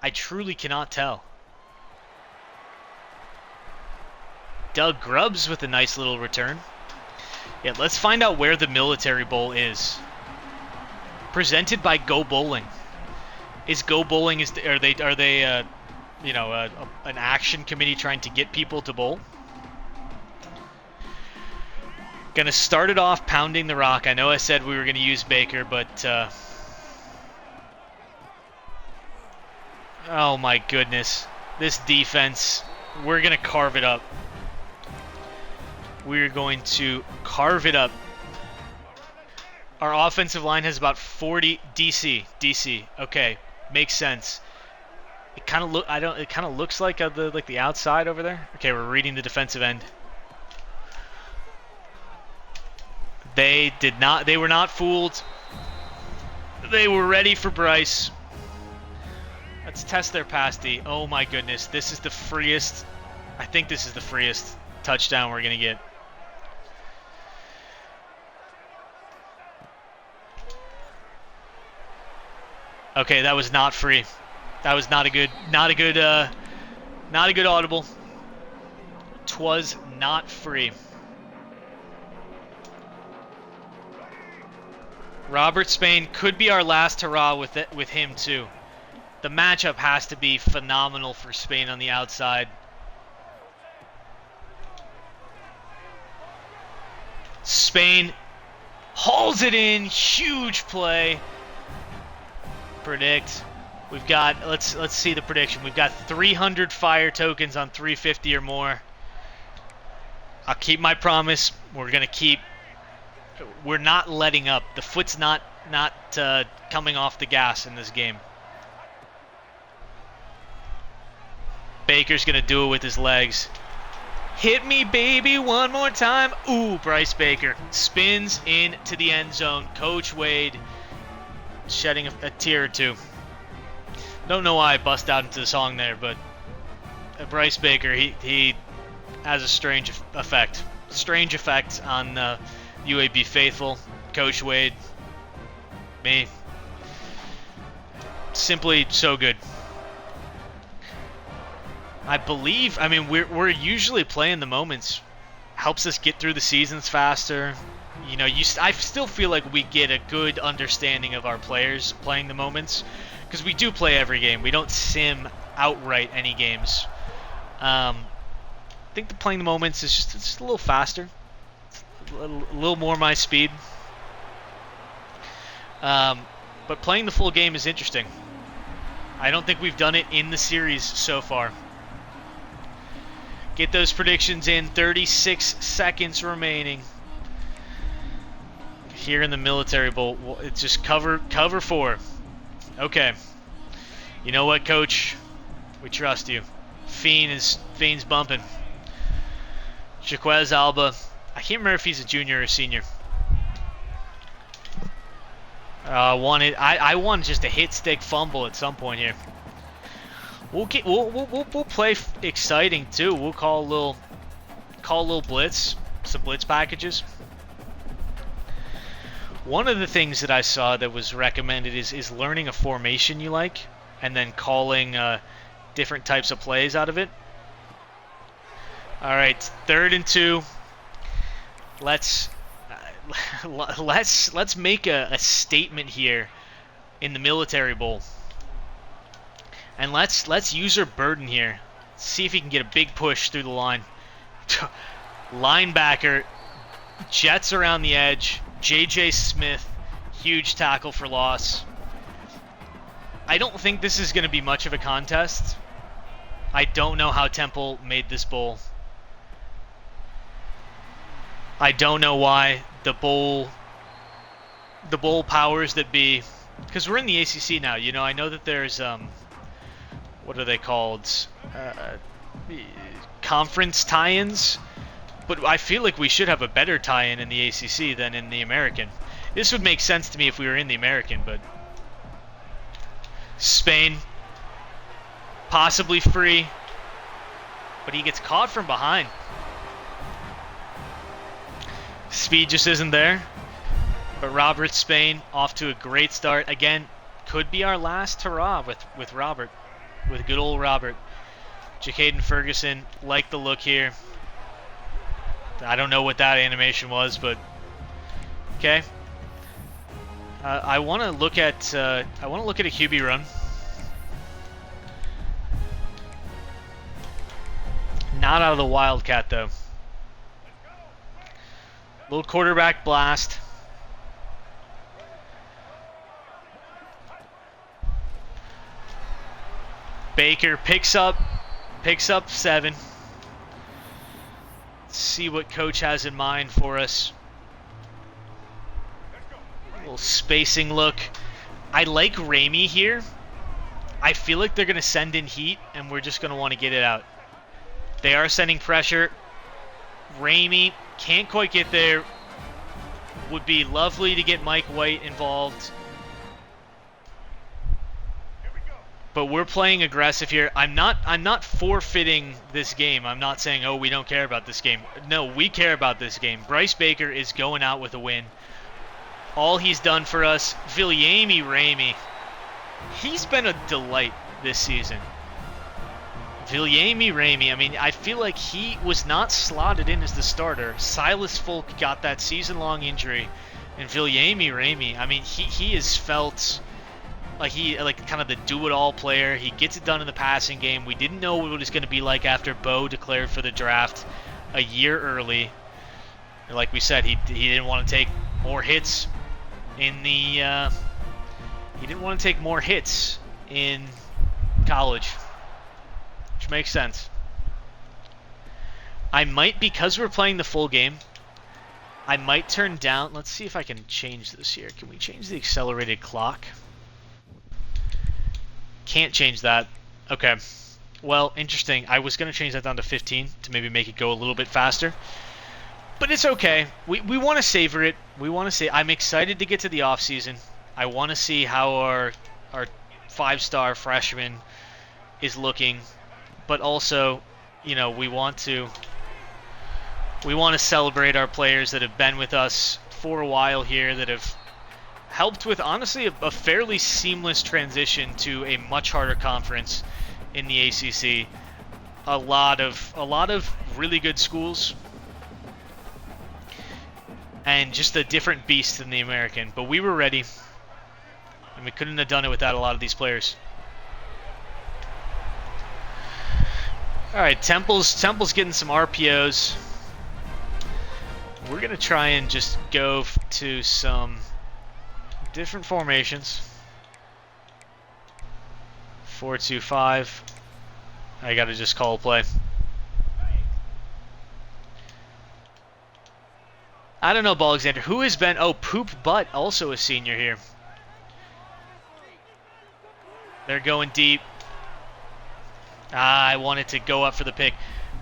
I truly cannot tell. Doug Grubbs with a nice little return. Yeah, let's find out where the Military Bowl is. Presented by Go Bowling. Is Go Bowling, are they you know, an action committee trying to get people to bowl? Gonna start it off pounding the rock. I know I said we were gonna use Baker, but oh my goodness, this defense, we're gonna carve it up. We're going to carve it up. Our offensive line has about 40 DC. Okay, makes sense. It kind of it kind of looks like the outside over there. Okay, we're reading the defensive end. They were not fooled. They were ready for Bryce. Let's test their pass D. Oh my goodness, this is the freest. I think this is the freest touchdown we're gonna get. Okay, that was not free. That was not a good audible. 'Twas not free. Robert Spain could be our last hurrah with him too. The matchup has to be phenomenal for Spain on the outside. Spain hauls it in, huge play. Predict. We've got, let's see the prediction. We've got 300 fire tokens on 350 or more. I'll keep my promise. We're not letting up. The foot's not coming off the gas in this game. Baker's gonna do it with his legs. Hit me, baby, one more time. Ooh, Bryce Baker spins into the end zone. Coach Wade shedding a tear or two. Don't know why I bust out into the song there, but Bryce Baker, he has a strange effect. Strange effect on UAB faithful. Coach Wade, me. Simply so good. I mean, we're usually playing the moments. Helps us get through the seasons faster. You know, I still feel like we get a good understanding of our players playing the moments, because we do play every game. We don't sim outright any games. I think the playing the moments is just a little faster, a little more my speed. But playing the full game is interesting. I don't think we've done it in the series so far. Get those predictions in. 36 seconds remaining. Here in the Military Bowl, it's just cover 4. Okay. You know what, Coach? We trust you. Fiend's bumping. Jaquez Alba. I can't remember if he's a junior or a senior. I want just a hit stick fumble at some point here. We'll play exciting too. We'll call a little blitz, some blitz packages. One of the things that I saw that was recommended is learning a formation you like and then calling different types of plays out of it. All right, 3rd and 2. Let's make a statement here in the Military Bowl, and let's use our burden here. See if he can get a big push through the line. Linebacker jets around the edge. J.J. Smith, huge tackle for loss. I don't think this is going to be much of a contest. I don't know how Temple made this bowl. I don't know why the bowl powers that be, because we're in the ACC now. You know, I know that there's what are they called? Conference tie-ins, but I feel like we should have a better tie-in in the ACC than in the American. This would make sense to me if we were in the American, but Spain, possibly free, but he gets caught from behind. Speed just isn't there. But Robert Spain off to a great start. Again, could be our last hurrah with Robert. With good old Robert. Jacaden Ferguson, like the look here. I don't know what that animation was, but okay. I want to look at a QB run. Not out of the Wildcat though. Little quarterback blast. Baker picks up 7. Let's see what coach has in mind for us. A little spacing look. I like Ramey here. I feel like they're going to send in heat, and we're just going to want to get it out. They are sending pressure. Ramey can't quite get there. Would be lovely to get Mike White involved. But we're playing aggressive here. I'm not forfeiting this game. I'm not saying, oh, we don't care about this game. No, we care about this game. Bryce Baker is going out with a win. All he's done for us. Viliami Ramey. He's been a delight this season. Viliami Ramey, I mean, I feel like he was not slotted in as the starter. Silas Folk got that season-long injury. And Viliami Ramey, I mean, he has felt like kind of the do-it-all player. He gets it done in the passing game. We didn't know what it was going to be like after Bo declared for the draft a year early. Like we said, he didn't want to take more hits in the he didn't want to take more hits in college, which makes sense. I might, because we're playing the full game, I might turn down. Let's see if I can change this here. Can we change the accelerated clock? Can't change that. Okay. Well, interesting. I was going to change that down to 15 to maybe make it go a little bit faster. But it's okay. We want to savor it. We want to say I'm excited to get to the off season. I want to see how our 5-star freshman is looking, but also, you know, we want to celebrate our players that have been with us for a while here, that have helped with, honestly, a fairly seamless transition to a much harder conference in the ACC. A lot of really good schools, and just a different beast than the American. But we were ready, and we couldn't have done it without a lot of these players. All right, Temple's getting some RPOs. We're gonna try and just go to some different formations. 4-2-5. I gotta just call a play. I don't know, Alexander. Who has been... Oh, Poop Butt, also a senior here. They're going deep. I wanted to go up for the pick.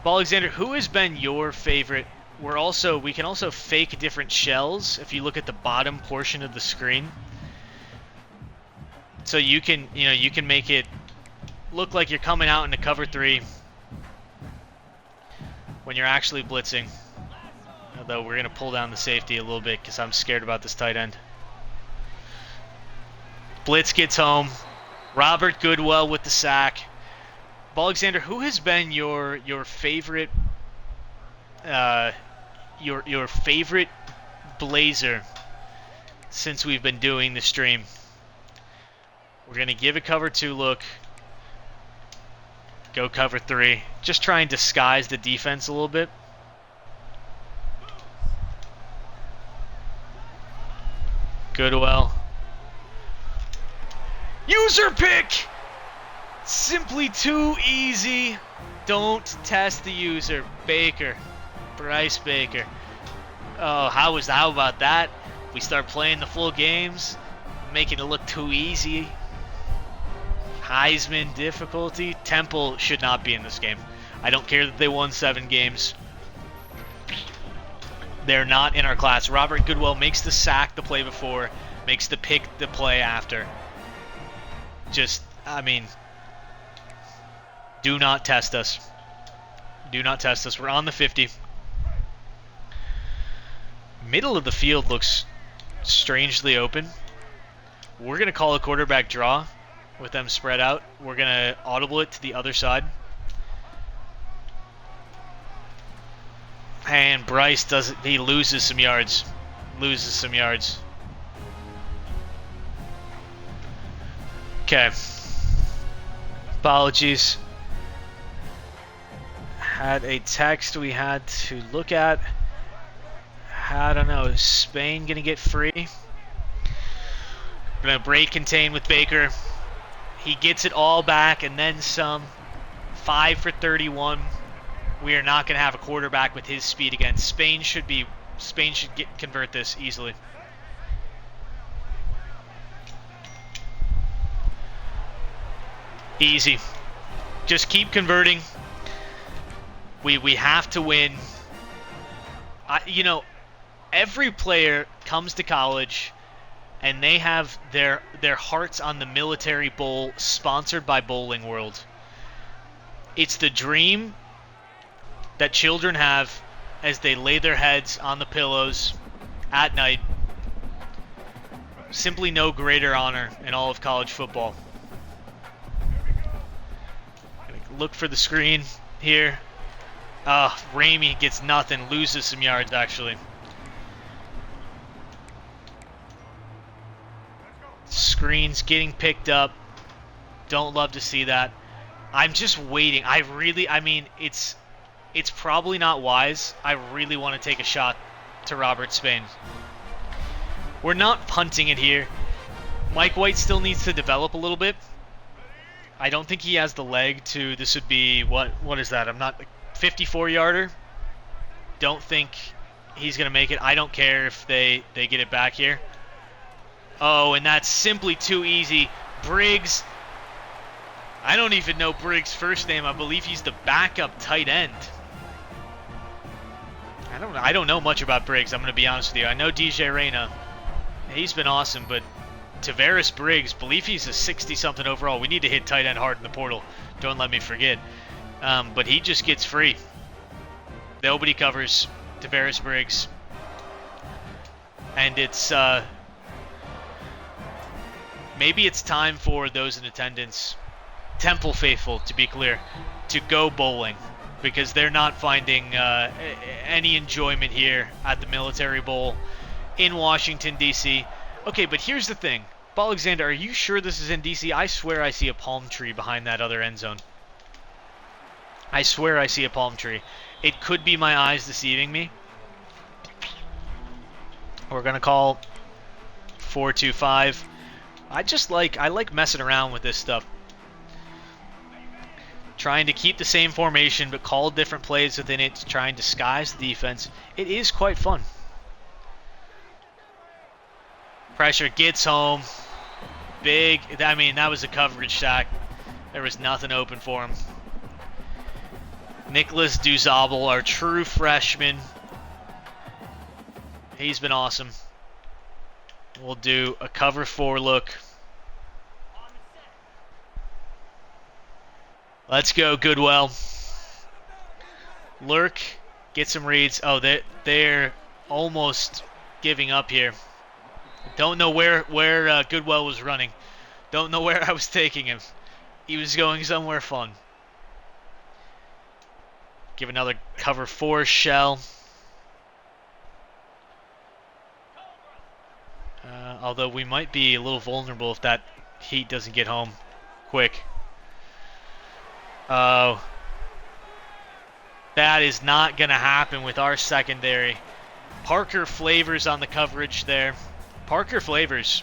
Alexander, who has been your favorite? We can also fake different shells if you look at the bottom portion of the screen. So you can, you can make it look like you're coming out into cover 3 when you're actually blitzing. Although we're going to pull down the safety a little bit because I'm scared about this tight end. Blitz gets home. Robert Goodwell with the sack. Alexander, who has been your favorite your favorite Blazer since we've been doing the stream? We're going to give a cover 2 look. Go cover 3. Just try and disguise the defense a little bit. Goodwell. User pick! Simply too easy. Don't test the user. Baker. Bryce Baker. Oh, how about that? We start playing the full games, making it look too easy. Heisman difficulty. Temple should not be in this game. I don't care that they won 7 games. They're not in our class. Robert Goodwell makes the sack the play before, makes the pick the play after. Do not test us. Do not test us. We're on the 50. Middle of the field looks strangely open. We're going to call a quarterback draw with them spread out. We're going to audible it to the other side. And Bryce he loses some yards. Okay. Apologies. Had a text we had to look at. I don't know. Is Spain going to get free? We're going to break contain with Baker. He gets it all back and then some. 5 for 31. We are not going to have a quarterback with his speed again. Spain should convert this easily. Easy. Just keep converting. We have to win. Every player comes to college and they have their hearts on the Military Bowl sponsored by Bowling World. It's the dream that children have as they lay their heads on the pillows at night. Simply no greater honor in all of college football. Look for the screen here. Ramey gets nothing, loses some yards actually. Screens getting picked up. Don't love to see that. I'm just waiting. It's probably not wise. I really want to take a shot to Robert Spain. We're not punting it here. Mike White still needs to develop a little bit. I don't think he has the leg to. This would be what is that? I'm not 54-yarder. Don't think he's gonna make it. I don't care if they get it back here. Oh, and that's simply too easy. Briggs. I don't even know Briggs' first name. I believe he's the backup tight end. I don't know much about Briggs. I'm gonna be honest with you. I know DJ Reyna. He's been awesome, but Tavares Briggs, believe he's a 60-something overall. We need to hit tight end hard in the portal. Don't let me forget. But he just gets free. Nobody covers Tavares Briggs. And it's maybe it's time for those in attendance, Temple faithful to be clear, to go bowling because they're not finding any enjoyment here at the Military Bowl in Washington, D.C. Okay, but here's the thing. Alexander, are you sure this is in D.C.? I swear I see a palm tree behind that other end zone. I swear I see a palm tree. It could be my eyes deceiving me. We're going to call 4-2-5. I like messing around with this stuff. Trying to keep the same formation but call different plays within it to try and disguise the defense. It is quite fun. Pressure gets home. Big. That was a coverage sack. There was nothing open for him. Nicholas Duzabel, our true freshman. He's been awesome. We'll do a cover 4 look. Let's go, Goodwell. Lurk, get some reads. Oh, they're almost giving up here. Don't know where Goodwell was running. Don't know where I was taking him. He was going somewhere fun. Give another cover 4 shell. Although we might be a little vulnerable if that heat doesn't get home quick. Oh. That is not going to happen with our secondary. Parker Flavors on the coverage there. Parker Flavors,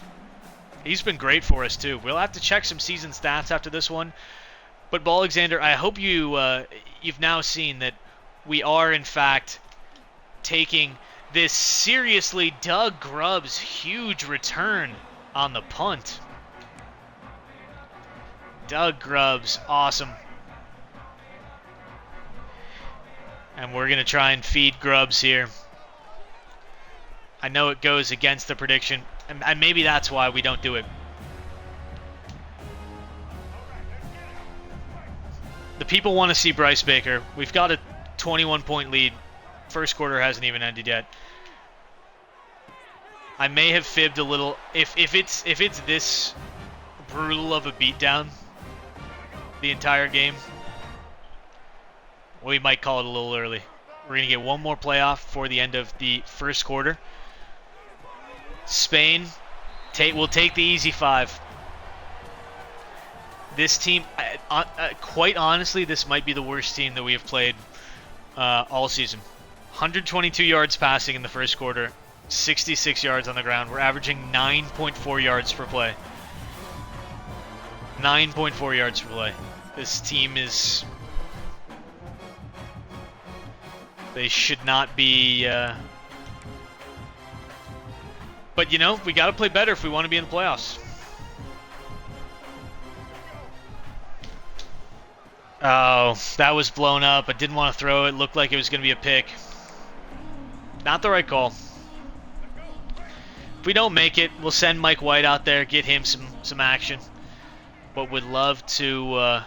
he's been great for us too. We'll have to check some season stats after this one. But Alexander, I hope you've now seen that we are in fact taking this seriously. Doug Grubbs' huge return on the punt. Doug Grubbs, awesome. And we're going to try and feed Grubbs here. I know it goes against the prediction, and maybe that's why we don't do it. The people want to see Bryce Baker. We've got a 21-point lead. First quarter hasn't even ended yet. I may have fibbed a little. If it's this brutal of a beatdown the entire game, we might call it a little early. We're going to get one more playoff before the end of the first quarter. Spain will take the easy 5. This team, quite honestly, this might be the worst team that we have played all season. 122 yards passing in the first quarter, 66 yards on the ground. We're averaging 9.4 yards per play. 9.4 yards per play. This team is... They should not be... But, you know, we got to play better if we want to be in the playoffs. Oh, that was blown up. I didn't want to throw it. Looked like it was going to be a pick. Not the right call. If we don't make it, we'll send Mike White out there, get him some action. But would love to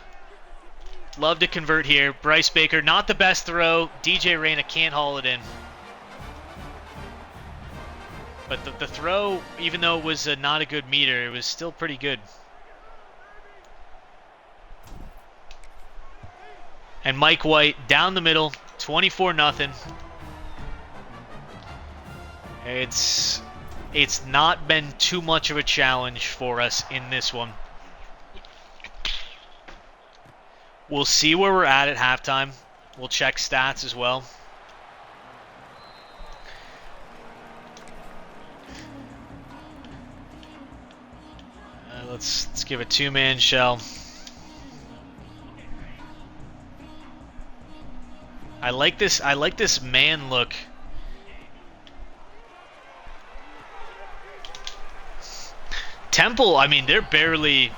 convert here. Bryce Baker, not the best throw. DJ Reyna can't haul it in. But the throw, even though it was not a good meter, it was still pretty good. And Mike White down the middle, 24-0. It's not been too much of a challenge for us in this one. We'll see where we're at halftime. We'll check stats as well. Let's give a 2-man shell. I like this man look. Temple, I mean, they're barely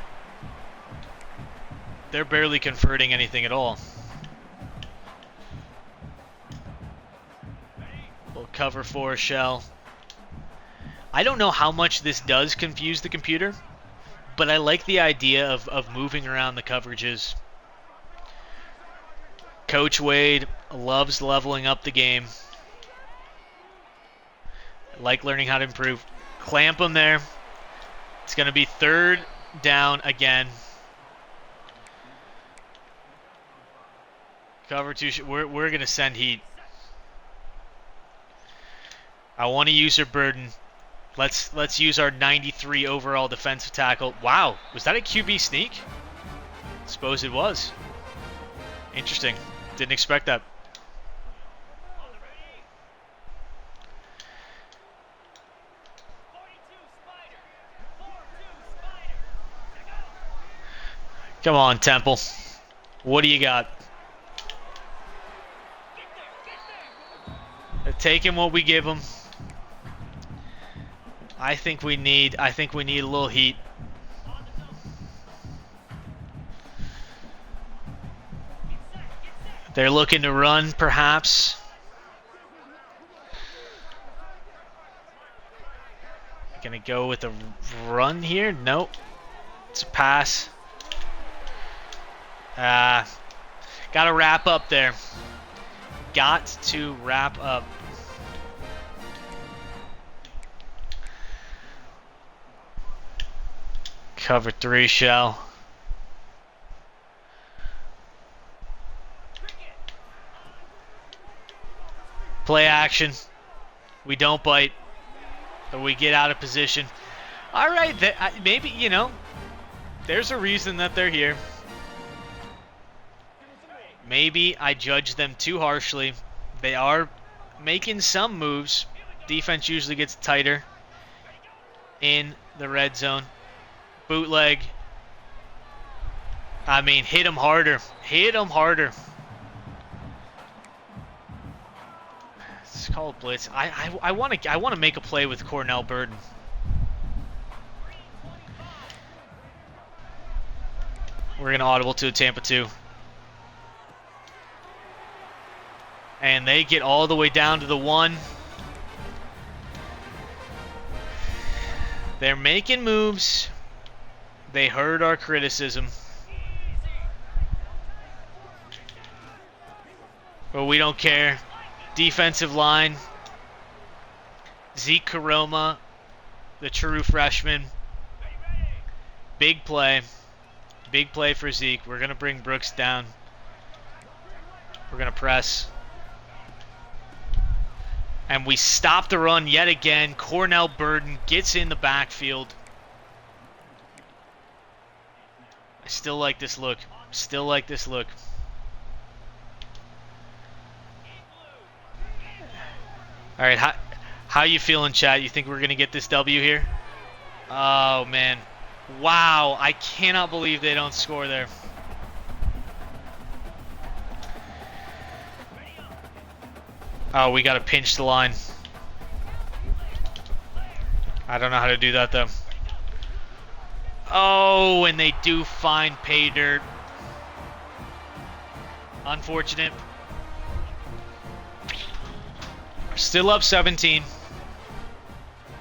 converting anything at all. We'll cover 4 shell. I don't know how much this does confuse the computer, but I like the idea of moving around the coverages. Coach Wade loves leveling up the game. I like learning how to improve. Clamp them there. It's going to be 3rd down again. Cover 2. We're going to send heat. I want to use our burden. Let's use our 93 overall defensive tackle. Wow, was that a QB sneak? Suppose it was. Interesting. Didn't expect that. Come on, Temple. What do you got? They're taking what we give them. I think we need a little heat. They're looking to run, perhaps. Gonna go with a run here? Nope. It's a pass. Got to wrap up there. Got to wrap up. Cover 3 shell. Play action. We don't bite. Or we get out of position. All right, maybe, you know, there's a reason that they're here. Maybe I judge them too harshly. They are making some moves. Defense usually gets tighter in the red zone. Bootleg. I mean, hit them harder. Hit them harder. It's called blitz. I want to make a play with Cornell Burden. We're gonna audible to a Tampa 2. And they get all the way down to the 1. They're making moves. They heard our criticism. But we don't care. Defensive line. Zeke Karoma, the true freshman. Big play. Big play for Zeke. We're going to bring Brooks down. We're going to press. And we stop the run yet again. Cornell Burden gets in the backfield. I still like this look. Still like this look. All right, how you feeling, chat? You think we're going to get this W here? Oh, man. Wow, I cannot believe they don't score there. Oh, we got to pinch the line. I don't know how to do that, though. Oh, and they do find pay dirt. Unfortunate. Still up 17.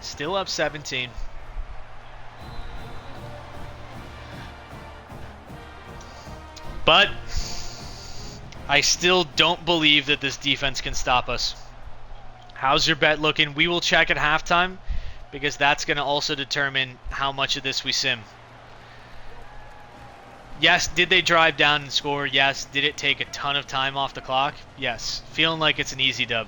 Still up 17. But I still don't believe that this defense can stop us. How's your bet looking? We will check at halftime because that's going to also determine how much of this we sim. Yes, did they drive down and score? Yes. Did it take a ton of time off the clock? Yes. Feeling like it's an easy dub.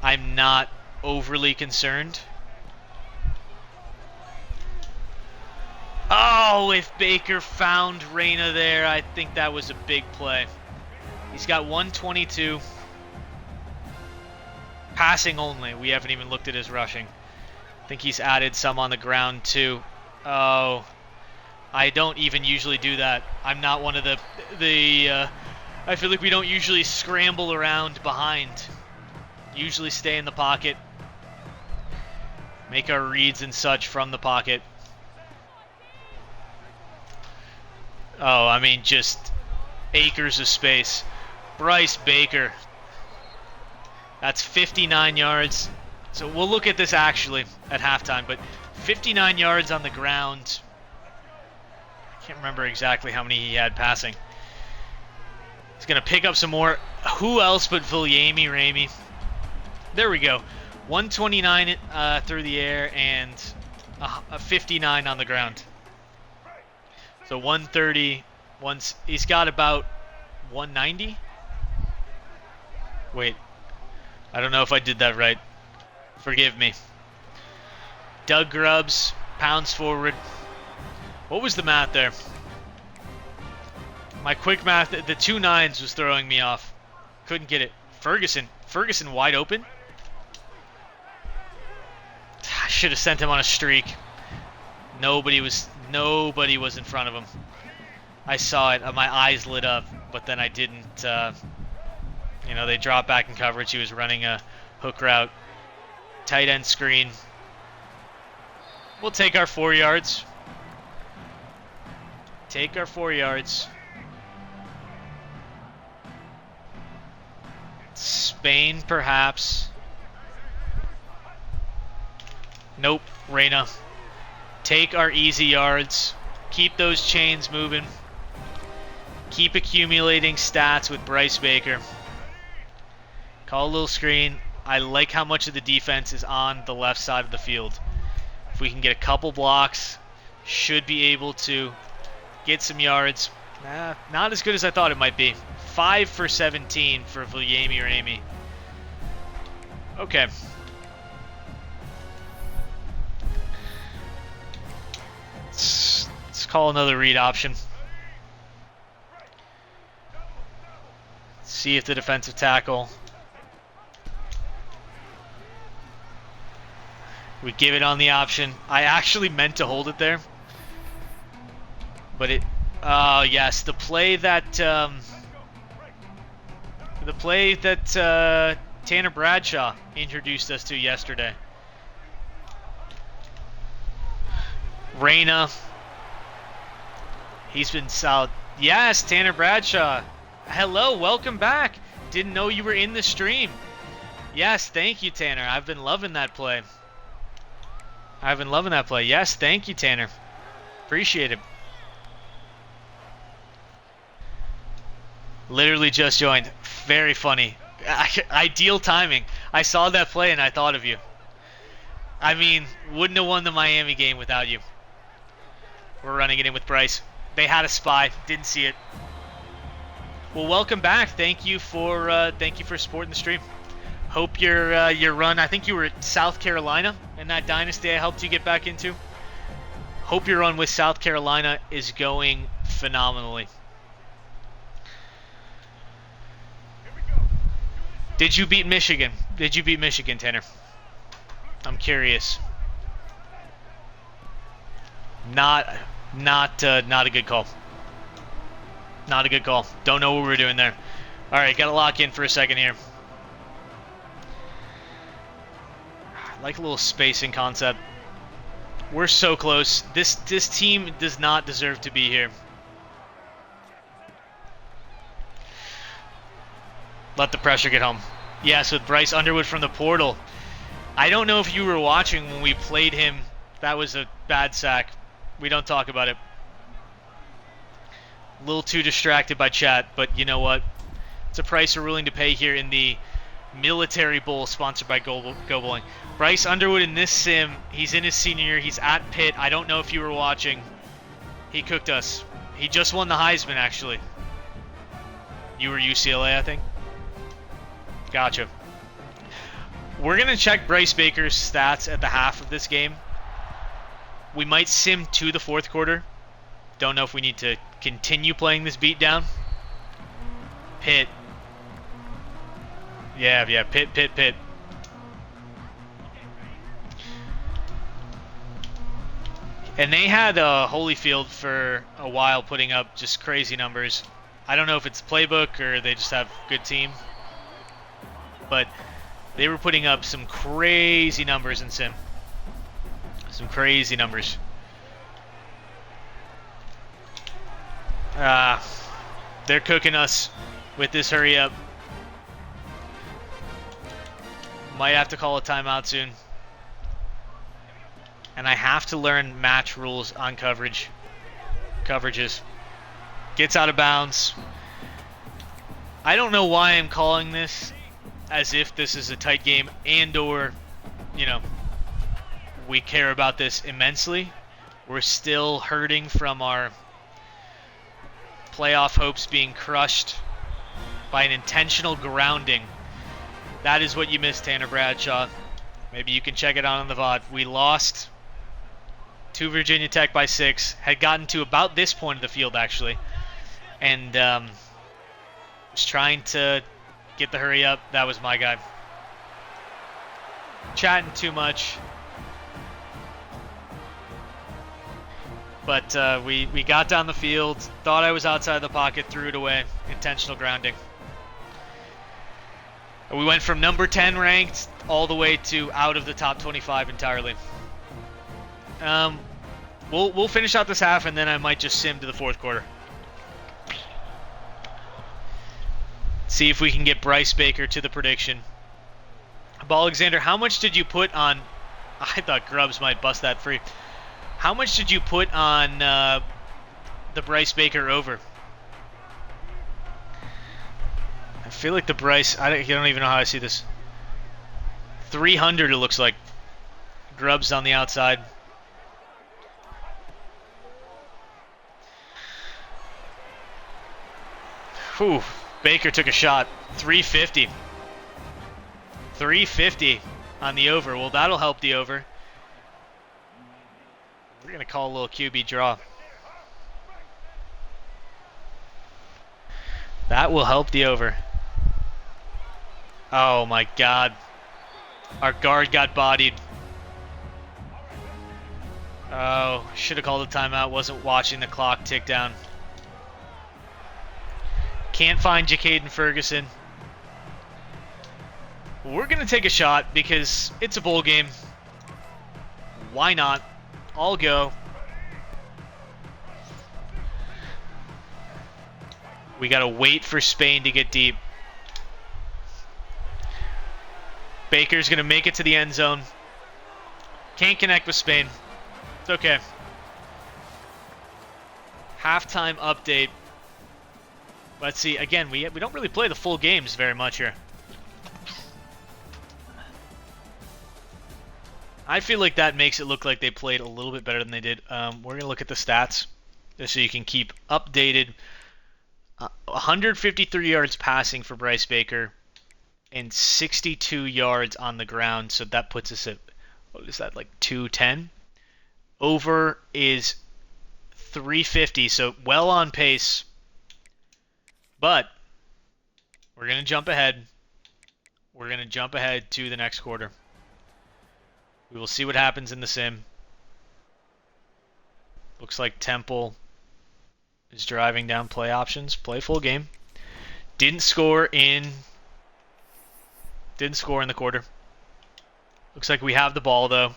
I'm not overly concerned. Oh, if Baker found Reyna there, I think that was a big play. He's got 122. Passing only. We haven't even looked at his rushing. I think he's added some on the ground too. Oh, I don't even usually do that. I'm not one of the I feel like we don't usually scramble around behind. Usually stay in the pocket. Make our reads and such from the pocket. Oh, I mean, just acres of space. Bryce Baker. That's 59 yards. So we'll look at this actually at halftime, but 59 yards on the ground. I can't remember exactly how many he had passing. He's going to pick up some more. Who else but Viliami Ramey? There we go. 129 through the air and a 59 on the ground. So 130. He's got about 190. Wait. I don't know if I did that right. Forgive me. Doug Grubbs, pounds forward. What was the math there? My quick math, the 2 9s was throwing me off. Couldn't get it. Ferguson wide open. I should have sent him on a streak. Nobody was in front of him. I saw it. My eyes lit up, but then I didn't. They dropped back in coverage. He was running a hook route. Tight end screen. We'll take our 4 yards. Take our 4 yards. Spain, perhaps. Nope. Reyna. Take our easy yards. Keep those chains moving. Keep accumulating stats with Bryce Baker. Call a little screen. I like how much of the defense is on the left side of the field. If we can get a couple blocks, should be able to get some yards. Not as good as I thought it might be. 5 for 17 for Viliami or Amy. Okay. Let's call another read option. See if the defensive tackle. We give it on the option. I actually meant to hold it there. But it... yes, the play that... Tanner Bradshaw introduced us to yesterday. Reyna. He's been solid. Yes, Tanner Bradshaw. Hello, welcome back. Didn't know you were in the stream. Yes, thank you, Tanner. I've been loving that play. Yes, thank you, Tanner. Appreciate it. Literally just joined. Very funny. Ideal timing. I saw that play and I thought of you. I mean, wouldn't have won the Miami game without you. We're running it in with Bryce. They had a spy. Didn't see it. Well, welcome back. Thank you for supporting the stream. Hope your run. I think you were at South Carolina in that Dynasty I helped you get back into. Hope your run with South Carolina is going phenomenally. Did you beat Michigan? Did you beat Michigan, Tanner? I'm curious. Not a good call. Not a good call. Don't know what we're doing there. All right, got to lock in for a second here. I like a little spacing concept. We're so close. This team does not deserve to be here. Let the pressure get home. Yes, with Bryce Underwood from the portal. I don't know if you were watching when we played him. That was a bad sack. We don't talk about it. A little too distracted by chat, but you know what? It's a price we're willing to pay here in the Military Bowl sponsored by Go Bowling. Bryce Underwood in this sim, he's in his senior year. He's at Pitt. I don't know if you were watching. He cooked us. He just won the Heisman, actually. You were UCLA, I think. Gotcha. We're going to check Bryce Baker's stats at the half of this game. We might sim to the fourth quarter. Don't know if we need to continue playing this beatdown. Pitt. Yeah, Pitt. And they had Holyfield for a while putting up just crazy numbers. I don't know if it's playbook or they just have a good team. But they were putting up some crazy numbers in sim. Some crazy numbers. They're cooking us with this hurry up. Might have to call a timeout soon. And I have to learn match rules on coverages. Gets out of bounds. I don't know why I'm calling this as if this is a tight game and or, you know, we care about this immensely. We're still hurting from our playoff hopes being crushed by an intentional grounding. That is what you missed, Tanner Bradshaw. Maybe you can check it out on the VOD. We lost to Virginia Tech by 6. Had gotten to about this point of the field, actually. And was trying to get the hurry up. That was my guy. Chatting too much. But we got down the field. Thought I was outside the pocket. Threw it away. Intentional grounding. We went from number 10 ranked all the way to out of the top 25 entirely. We'll finish out this half and then I might just sim to the fourth quarter. See if we can get Bryce Baker to the prediction. Ball Alexander, how much did you put on... I thought Grubbs might bust that free. How much did you put on the Bryce Baker over? feel like the Bryce, I don't even know how I see this. 300 it looks like. Grubbs on the outside. Whew. Baker took a shot. 350. 350 on the over. Well, that'll help the over. We're going to call a little QB draw. That will help the over. Oh my God. Our guard got bodied. Oh, should have called a timeout. Wasn't watching the clock tick down. Can't find Jacaden Ferguson. We're going to take a shot because it's a bowl game. Why not? I'll go. We got to wait for Spain to get deep. Baker's going to make it to the end zone. Can't connect with Spain. It's okay. Halftime update. Let's see. Again, we don't really play the full games very much here. I feel like that makes it look like they played a little bit better than they did. We're going to look at the stats just so you can keep updated. 153 yards passing for Bryce Baker and 62 yards on the ground. So that puts us at, what is that, like 210? Over is 350, so well on pace. But we're going to jump ahead. We're going to jump ahead to the next quarter. We will see what happens in the sim. Looks like Temple is driving down play options. Play full game. Didn't score in the quarter. Looks like we have the ball though.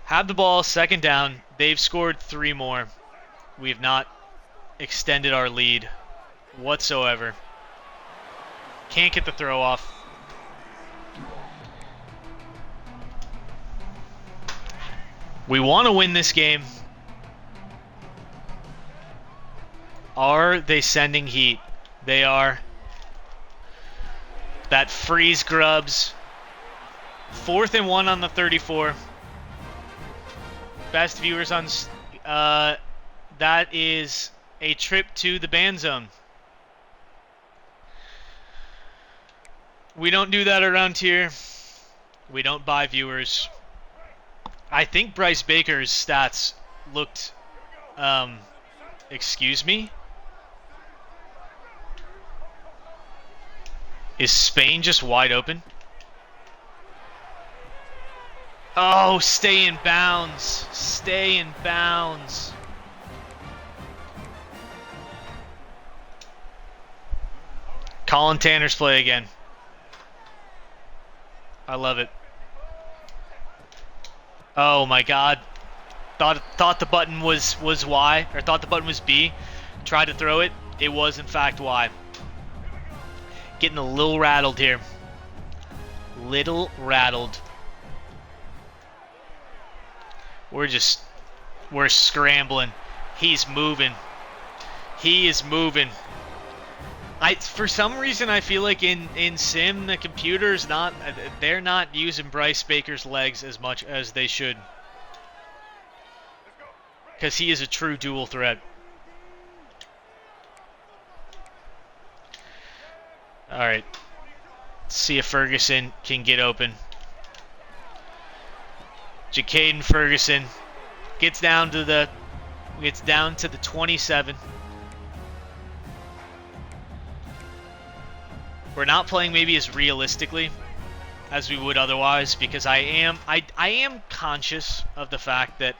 Have the ball, second down. They've scored 3 more. We have not extended our lead whatsoever. Can't get the throw off. We want to win this game. Are they sending heat? They are. That frees Grubbs. 4th and 1 on the 34. Best viewers on... that is a trip to the ban zone. We don't do that around here. We don't buy viewers. I think Bryce Baker's stats looked... excuse me? Is Spain just wide open? Oh, stay in bounds. Stay in bounds. Colin Tanner's play again. I love it. Oh my God. Thought the button was Y, or thought the button was B. Tried to throw it. It was in fact Y. Getting a little rattled here. Little rattled. We're scrambling. He's moving. He is moving. For some reason I feel like in Sim the computer's they're not using Bryce Baker's legs as much as they should. Because he is a true dual threat. Alright. Let's see if Ferguson can get open. Jacaden Ferguson gets down to the 27. We're not playing maybe as realistically as we would otherwise because I am conscious of the fact that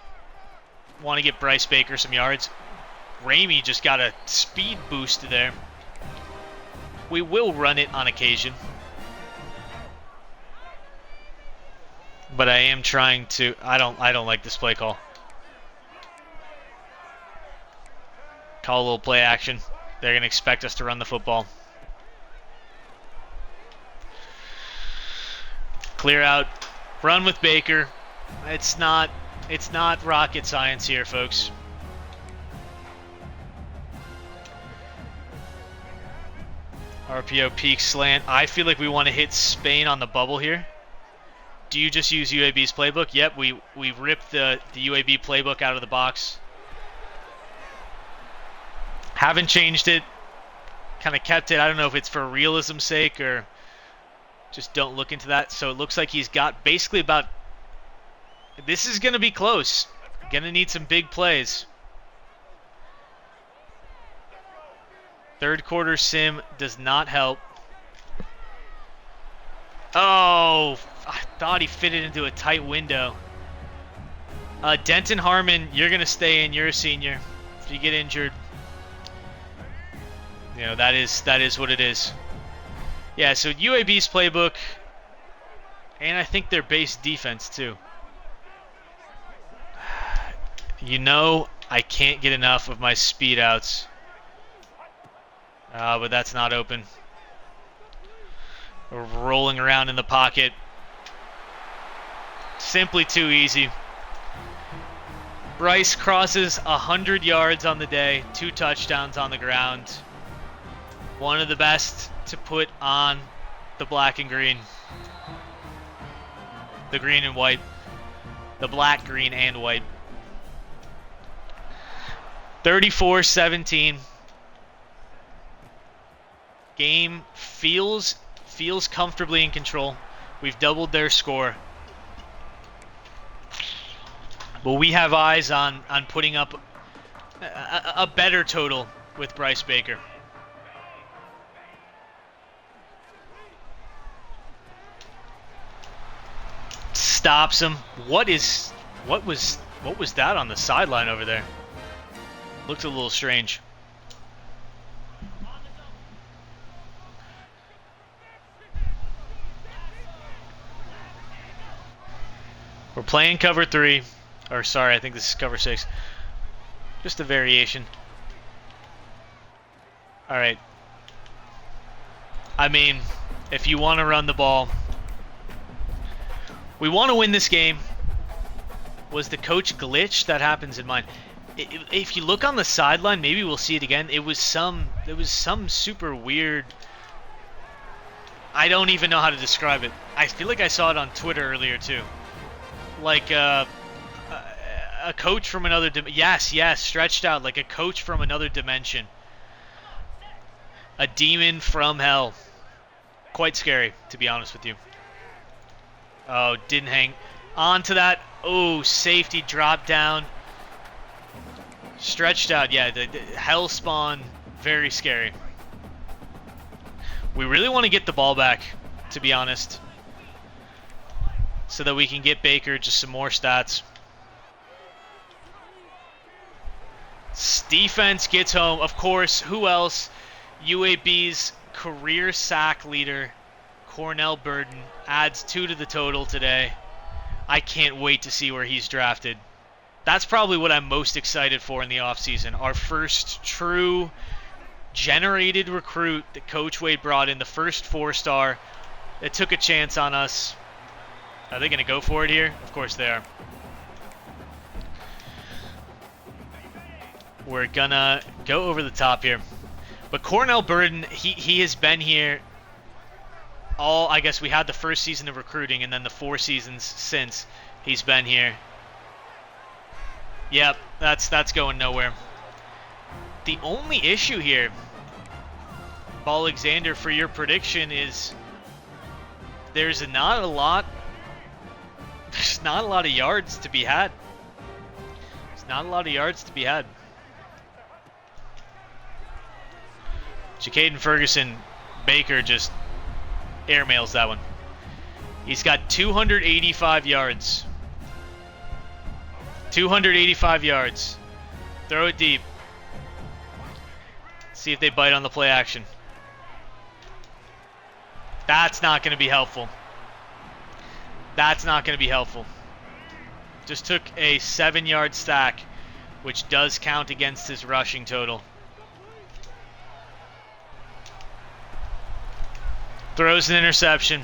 I want to get Bryce Baker some yards. Ramey just got a speed boost there. We will run it on occasion. But I am trying to I don't like this play call. Call a little play action. They're going to expect us to run the football. Clear out. Run with Baker. It's not rocket science here, folks. RPO peak slant. I feel like we want to hit Spain on the bubble here. Do you just use UAB's playbook? Yep, we ripped the UAB playbook out of the box. Haven't changed it. Kind of kept it. I don't know if it's for realism's sake or just don't look into that. So it looks like he's got basically about... This is going to be close. Going to need some big plays. Third quarter sim does not help. Oh, I thought he fitted into a tight window. Denton Harmon, you're going to stay in. You're a senior. If you get injured, you know, that is what it is. Yeah, so UAB's playbook, and I think their base defense too. You know, I can't get enough of my speed outs. But that's not open. We're rolling around in the pocket. Simply too easy. Bryce crosses 100 yards on the day, 2 touchdowns on the ground. One of the best to put on the black and green. The green and white. The black, green, and white. 34-17. Game feels comfortably in control. We've doubled their score. But we have eyes on putting up a better total with Bryce Baker. Stops him. What was that on the sideline over there? Looked a little strange. We're playing cover 3. Or sorry, I think this is cover 6. Just a variation. Alright. I mean, if you want to run the ball, we want to win this game. Was the coach glitch? That happens in mine. If you look on the sideline, maybe we'll see it again. It was some super weird... I don't even know how to describe it. I feel like I saw it on Twitter earlier too. Like a coach from another yes, stretched out like a coach from another dimension. A demon from hell. Quite scary, to be honest with you. Oh, didn't hang on to that. Oh, safety drop down. Stretched out, yeah, the hell spawn, very scary. We really want to get the ball back, to be honest, so that we can get Baker just some more stats. Defense gets home. Of course, who else? UAB's career sack leader, Cornell Burden, adds 2 to the total today. I can't wait to see where he's drafted. That's probably what I'm most excited for in the offseason. Our first true generated recruit that Coach Wade brought in, the first 4-star that took a chance on us. Are they going to go for it here? Of course they are. We're going to go over the top here. But Cornell Burden, he has been here all, I guess we had the first season of recruiting and then the 4 seasons since he's been here. Yep, that's going nowhere. The only issue here, Alexander, for your prediction is there's not a lot of yards to be had. There's not a lot of yards to be had. Jacaden Ferguson, Baker just airmails that one. He's got 285 yards. 285 yards. Throw it deep. See if they bite on the play action. That's not going to be helpful. That's not going to be helpful. Just took a 7-yard stack, which does count against his rushing total. Throws an interception.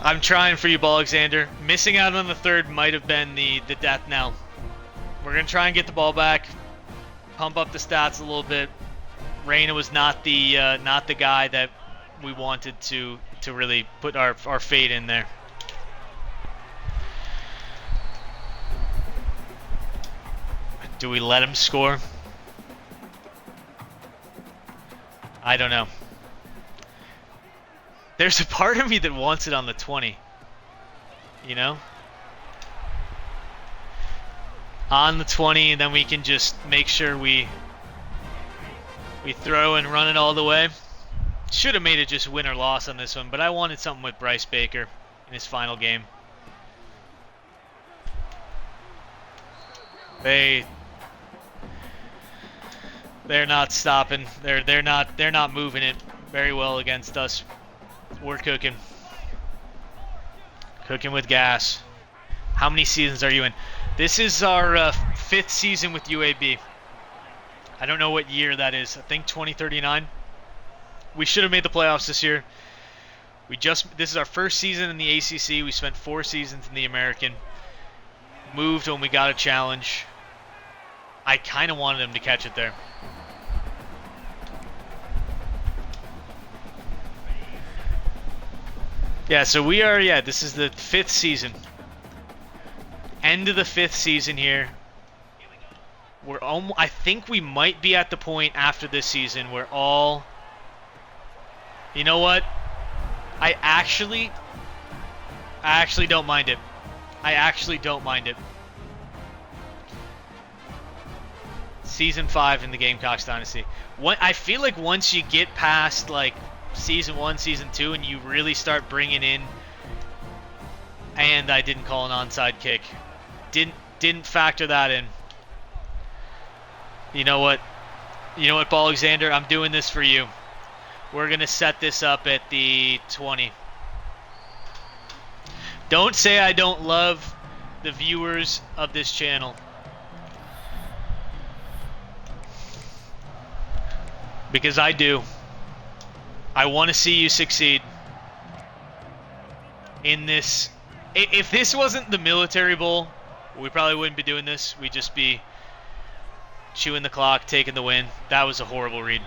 I'm trying for you, Alexander. Missing out on the third might have been the death knell. We're going to try and get the ball back. pump up the stats a little bit. Reyna was not the guy that we wanted to really put our fate in there. Do we let him score? I don't know. There's a part of me that wants it on the 20. You know? On the 20, and then we can just make sure we throw and run it all the way. Should have made it just win or loss on this one, but I wanted something with Bryce Baker in his final game. They're not stopping. They're not moving it very well against us. We're cooking. Cooking with gas. How many seasons are you in? This is our 5th season with UAB. I don't know what year that is. I think 2039. We should have made the playoffs this year. This is our first season in the ACC. We spent 4 seasons in the American. Moved when we got a challenge. I kind of wanted him to catch it there. Yeah, so we are, this is the 5th season. End of the 5th season here. I think we might be at the point after this season where all... You know what? I actually don't mind it. I actually don't mind it. Season 5 in the Gamecocks Dynasty. I feel like once you get past like Season 1, Season 2, and you really start bringing in... And I didn't call an onside kick. Didn't factor that in. You know what? Ball Alexander, I'm doing this for you. We're going to set this up at the 20. Don't say I don't love the viewers of this channel. Because I do. I want to see you succeed in this. If this wasn't the Military Bowl, we probably wouldn't be doing this. We'd just be chewing the clock, taking the win. That was a horrible read.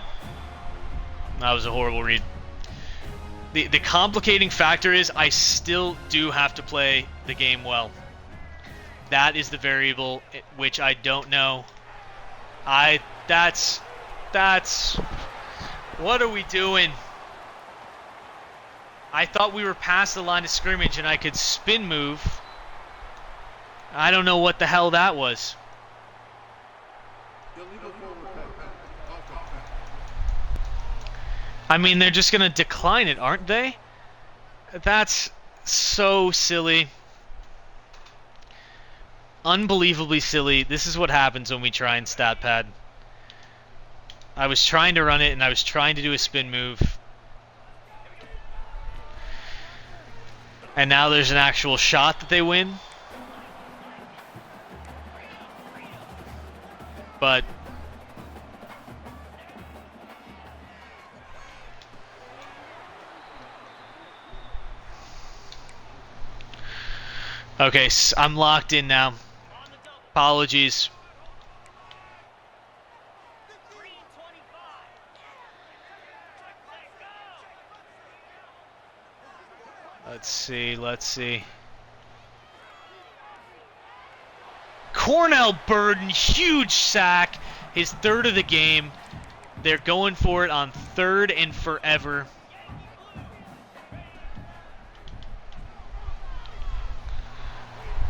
That was a horrible read. The complicating factor is I still do have to play the game well. That is the variable which I don't know. That's what are we doing? I thought we were past the line of scrimmage and I could spin move. I don't know what the hell that was. I mean, they're just going to decline it, aren't they? That's so silly. Unbelievably silly. This is what happens when we try and stat pad. I was trying to run it, and I was trying to do a spin move. And now there's an actual shot that they win. But... Okay, I'm locked in now. Apologies. Let's see. Cornell Burden, huge sack. His 3rd of the game. They're going for it on 3rd and forever.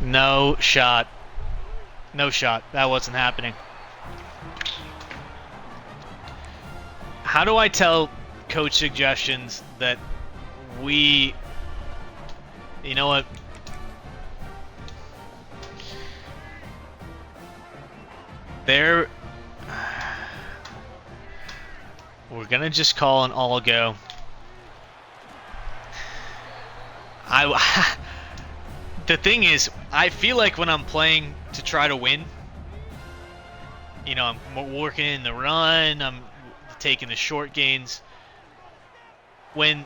No shot. No shot. That wasn't happening. How do I tell coach suggestions that we... You know what? We're gonna just call an all go. The thing is, I feel like when I'm playing to try to win, you know, I'm working in the run, I'm taking the short gains. When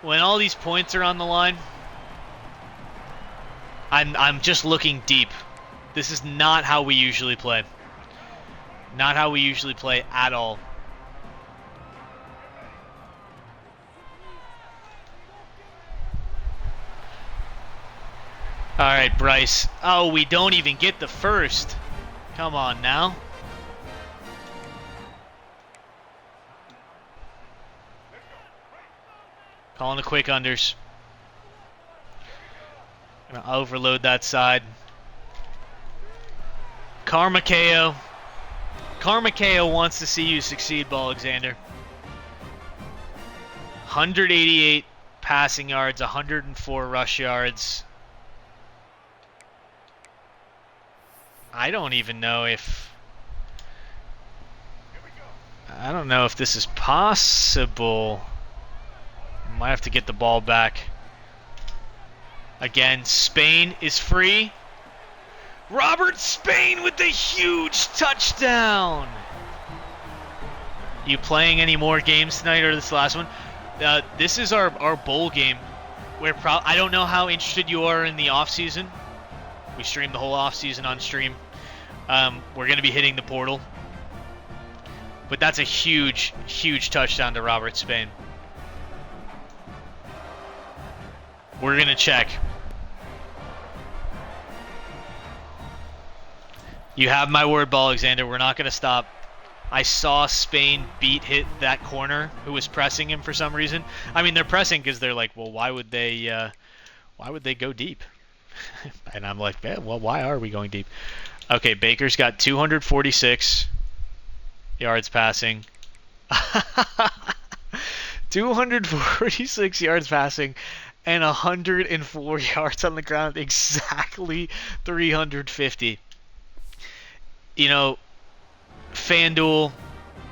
all these points are on the line, I'm just looking deep. This is not how we usually play. Not how we usually play at all. Alright, Bryce. Oh, we don't even get the first. Come on now. Calling the quick unders. Gonna overload that side. Karmakeo. Karmakeo wants to see you succeed, Alexander. 188 passing yards, 104 rush yards. I don't even know if... I don't know if this is possible. Might have to get the ball back. Again, Spain is free. Robert Spain with the huge touchdown. You playing any more games tonight or this last one? This is our bowl game. I don't know how interested you are in the off season. We stream the whole off season on stream. We're going to be hitting the portal. But that's a huge, huge touchdown to Robert Spain. We're going to check. You have my word, Alexander. We're not going to stop. I saw Spain hit that corner who was pressing him for some reason. I mean, they're pressing because they're like, well, why would they go deep? And I'm like, yeah, well, why are we going deep? Okay, Baker's got 246 yards passing. 246 yards passing and 104 yards on the ground. Exactly 350. You know, FanDuel,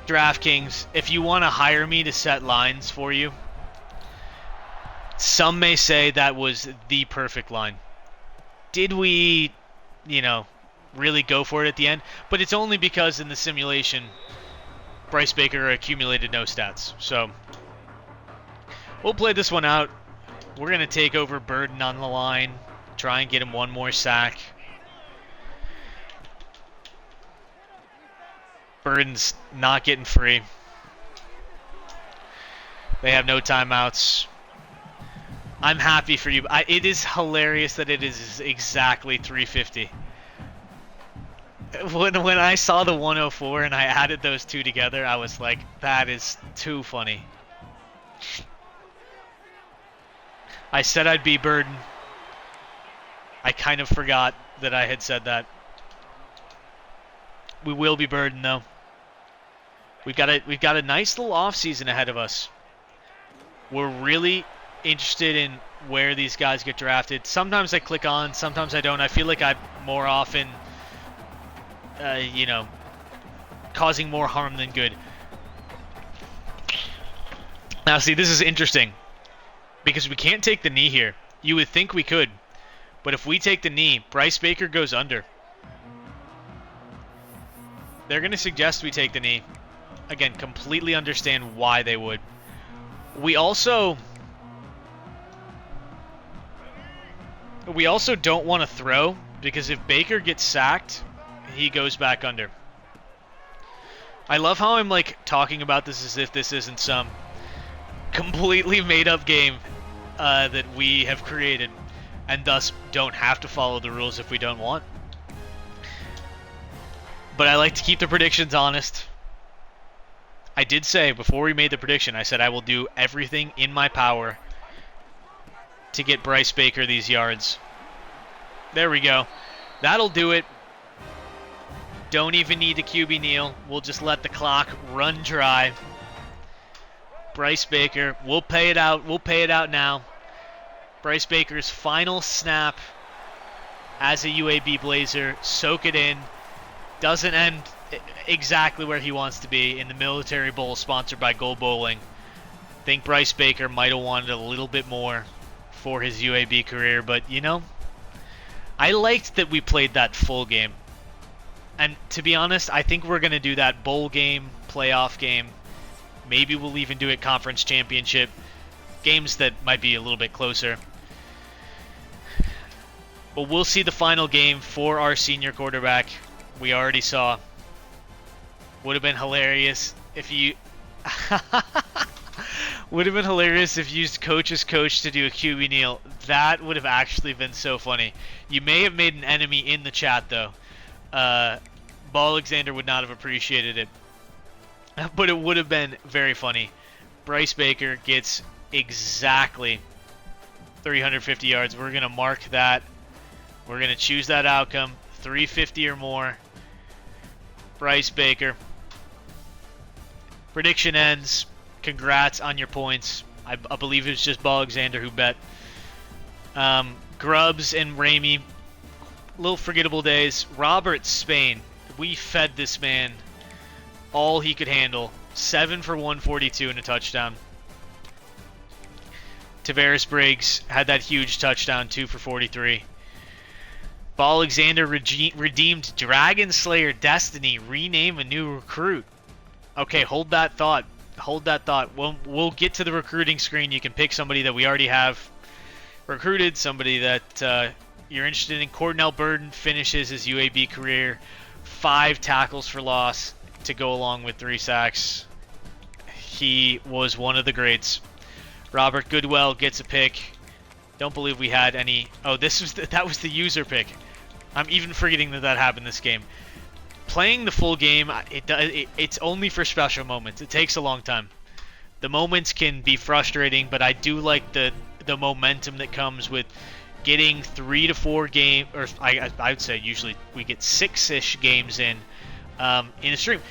DraftKings, if you want to hire me to set lines for you, some may say that was the perfect line. Did we, really go for it at the end? But it's only because in the simulation, Bryce Baker accumulated no stats. So we'll play this one out. We're going to take over Burden on the line, try and get him one more sack. Burden's not getting free. They have no timeouts. I'm happy for you. It is hilarious that it is exactly 350. When I saw the 104 and I added those two together, I was like, that is too funny. I said I'd be Burden. I kind of forgot that I had said that. We will be Burden, though. We've got a nice little off season ahead of us. We're really interested in where these guys get drafted. Sometimes I click on, sometimes I don't. I feel like I'm more often, causing more harm than good. Now, see, this is interesting because we can't take the knee here. You would think we could, but if we take the knee, Bryce Baker goes under. They're going to suggest we take the knee. Again, completely understand why they would. We also don't want to throw because if Baker gets sacked, he goes back under. I love how I'm talking about this as if this isn't some completely made up game that we have created and thus don't have to follow the rules if we don't want. But I like to keep the predictions honest. I did say before we made the prediction, I said I will do everything in my power to get Bryce Baker these yards. There we go. That'll do it. Don't even need the QB kneel. We'll just let the clock run dry. Bryce Baker, we'll pay it out. We'll pay it out now. Bryce Baker's final snap as a UAB Blazer. Soak it in. Doesn't end exactly where he wants to be in the Military Bowl sponsored by Gold Bowling. Think Bryce Baker might have wanted a little bit more for his UAB career, but I liked that we played that full game. And to be honest, I think we're going to do that bowl game, playoff game. Maybe we'll even do it conference championship. Games that might be a little bit closer. But we'll see the final game for our senior quarterback. We already saw Would have been hilarious if you... would have been hilarious if you used coach's coach to do a QB kneel. That would have actually been so funny. You may have made an enemy in the chat, though. Alexander would not have appreciated it. But it would have been very funny. Bryce Baker gets exactly 350 yards. We're going to mark that. We're going to choose that outcome. 350 or more. Bryce Baker. Prediction ends. Congrats on your points. I believe it was just Alexander who bet. Grubbs and Ramey, little forgettable days. Robert Spain, we fed this man all he could handle. 7 for 142 and a touchdown. Tavares Briggs had that huge touchdown, 2 for 43. Alexander redeemed Dragonslayer Destiny, rename a new recruit. Okay, hold that thought. Hold that thought. We'll get to the recruiting screen. You can pick somebody that we already have recruited, somebody that you're interested in. Cornell Burden finishes his UAB career. 5 tackles for loss to go along with 3 sacks. He was one of the greats. Robert Goodwell gets a pick. Don't believe we had any. Oh, that was the user pick. I'm even forgetting that happened this game. Playing the full game, it's only for special moments. It takes a long time. The moments can be frustrating, but I do like the momentum that comes with getting 3 to 4 games, or I would say usually we get 6-ish games in a stream.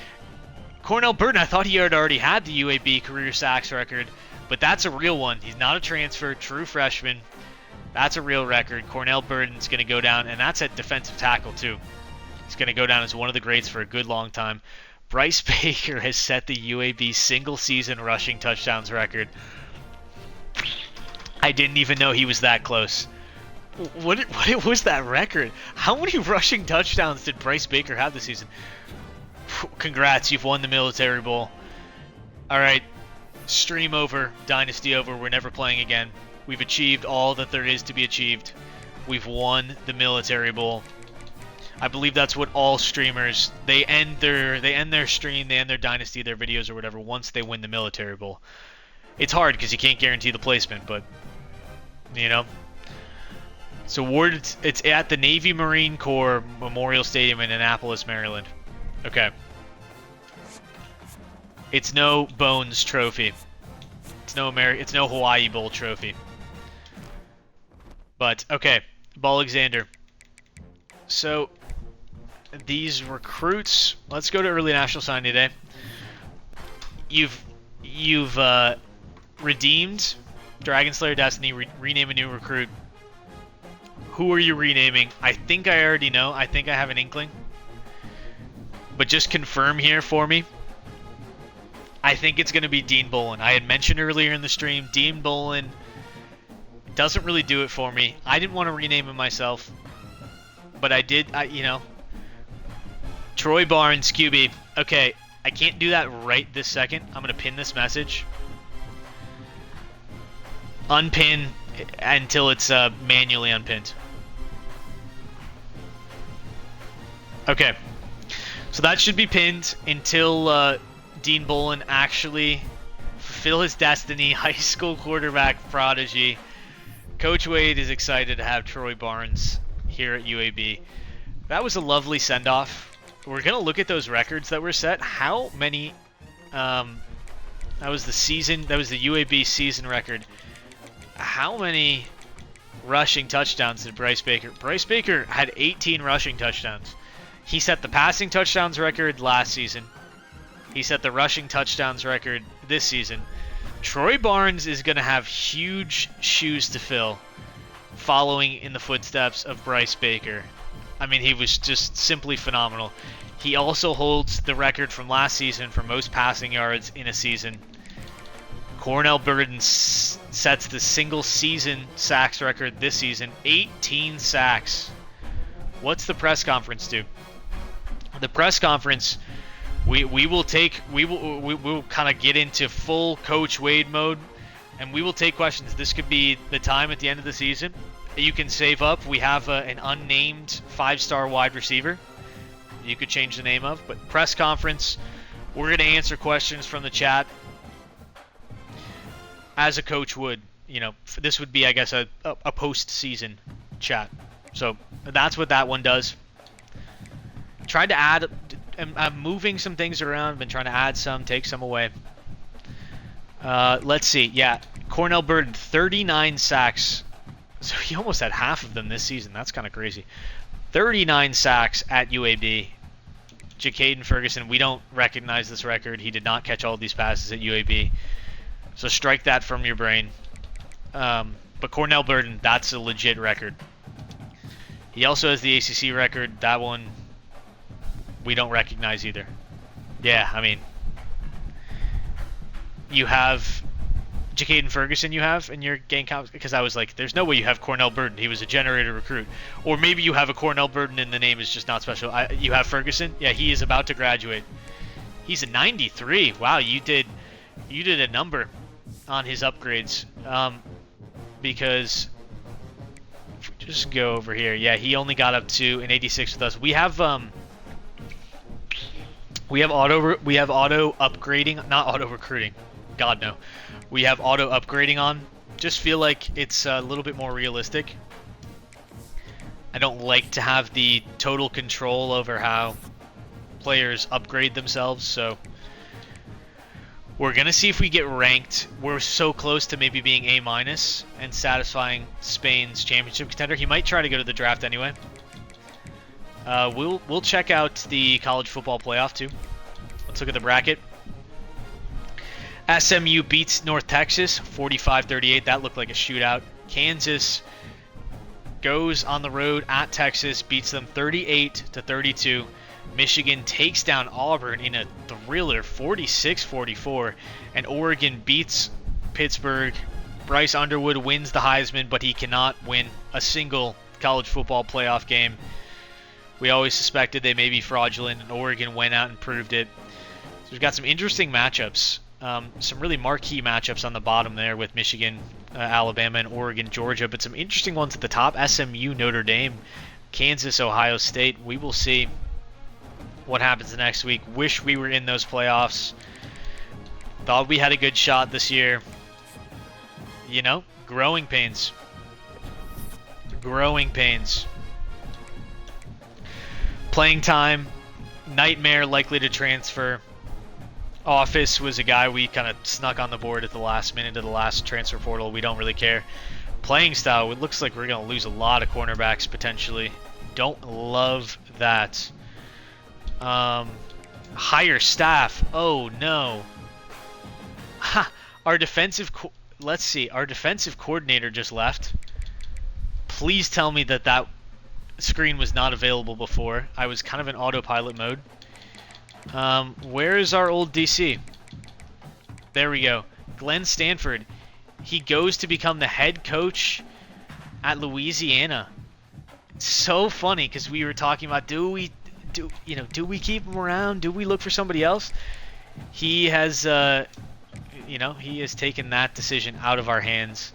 Cornell Burton, I thought he had already had the UAB career sacks record, but that's a real one. He's not a transfer, true freshman. That's a real record. Cornell Burton's going to go down, and that's at defensive tackle too. He's going to go down as one of the greats for a good long time. Bryce Baker has set the UAB single-season rushing touchdowns record. I didn't even know he was that close. What was that record? How many rushing touchdowns did Bryce Baker have this season? Congrats, you've won the Military Bowl. All right, stream over, Dynasty over. We're never playing again. We've achieved all that there is to be achieved. We've won the Military Bowl. I believe that's what all streamers, they end their stream, they end their Dynasty, their videos or whatever once they win the Military Bowl. It's hard because you can't guarantee the placement, but you know. It's awarded. It's at the Navy Marine Corps Memorial Stadium in Annapolis, Maryland. Okay. It's no Bones Trophy. It's no Hawaii Bowl trophy. But okay, Alexander. So these recruits. Let's go to early national signing day. You've redeemed Dragonslayer Destiny. Rename a new recruit. Who are you renaming? I think I already know. I think I have an inkling. But just confirm here for me. I think it's going to be Dean Bolin. I had mentioned earlier in the stream, Dean Bolin doesn't really do it for me. I didn't want to rename him myself. But I did, Troy Barnes, QB. Okay, I can't do that right this second. I'm going to pin this message. Unpin until it's manually unpinned. Okay, so that should be pinned until Dean Bolin actually fulfill his destiny. High school quarterback prodigy. Coach Wade is excited to have Troy Barnes here at UAB. That was a lovely send-off. We're going to look at those records that were set. How many... that was the UAB season record. How many rushing touchdowns did Bryce Baker? Bryce Baker had 18 rushing touchdowns. He set the passing touchdowns record last season. He set the rushing touchdowns record this season. Troy Barnes is going to have huge shoes to fill following in the footsteps of Bryce Baker. I mean, he was just simply phenomenal. He also holds the record from last season for most passing yards in a season. Cornell Burden sets the single season sacks record this season, 18 sacks. What's the press conference do? The press conference, we will kind of get into full Coach Wade mode, and we will take questions. This could be the time at the end of the season that you can save up. We have an unnamed 5-star wide receiver you could change the name of, but press conference, We're going to answer questions from the chat as a coach would. You know, this would be, I guess, a post-season chat. So that's what that one does. Tried to add, I'm moving some things around, been trying to add some, take some away. Let's see, yeah, Cornell Burden, 39 sacks. So he almost had half of them this season. That's kind of crazy. 39 sacks at UAB. Jacaden Ferguson, we don't recognize this record. He did not catch all of these passes at UAB. So strike that from your brain. But Cornell Burden, that's a legit record. He also has the ACC record. That one we don't recognize either. Yeah, I mean, you have Jacaden Ferguson you have in your game count, because I was like, there's no way you have Cornell Burden. He was a generator recruit. Or maybe you have a Cornell Burden and the name is just not special. You have Ferguson? Yeah, he is about to graduate. He's a 93. Wow, you did a number on his upgrades. Because just go over here. Yeah, he only got up to an 86 with us. We have auto upgrading, not auto recruiting. God no. We have auto upgrading on. Just feel like it's a little bit more realistic. I don't like to have the total control over how players upgrade themselves, so we're going to see if we get ranked. We're so close to maybe being A- and satisfying Spain's championship contender. He might try to go to the draft anyway. We'll check out the college football playoff too. Let's look at the bracket. SMU beats North Texas 45-38. That looked like a shootout. Kansas goes on the road at Texas, beats them 38-32. Michigan takes down Auburn in a thriller 46-44. And Oregon beats Pittsburgh. Bryce Underwood wins the Heisman, but he cannot win a single college football playoff game. We always suspected they may be fraudulent, and Oregon went out and proved it. So we've got some interesting matchups. Some really marquee matchups on the bottom there with Michigan, Alabama, and Oregon, Georgia. But some interesting ones at the top. SMU, Notre Dame, Kansas, Ohio State. We will see what happens next week. Wish we were in those playoffs. Thought we had a good shot this year. You know, growing pains. Growing pains. Playing time. Nightmare likely to transfer. Office was a guy we kind of snuck on the board at the last minute of the last transfer portal. We don't really care. Playing style, it looks like we're going to lose a lot of cornerbacks potentially. Don't love that. Higher staff. Oh no. Ha! Our defensive let's see. Our defensive coordinator just left. Please tell me that that screen was not available before. I was kind of in autopilot mode. Where is our old DC? There we go. Glenn Stanford. He goes to become the head coach at Louisiana. It's so funny because we were talking about do we keep him around? Do we look for somebody else? He has he has taken that decision out of our hands.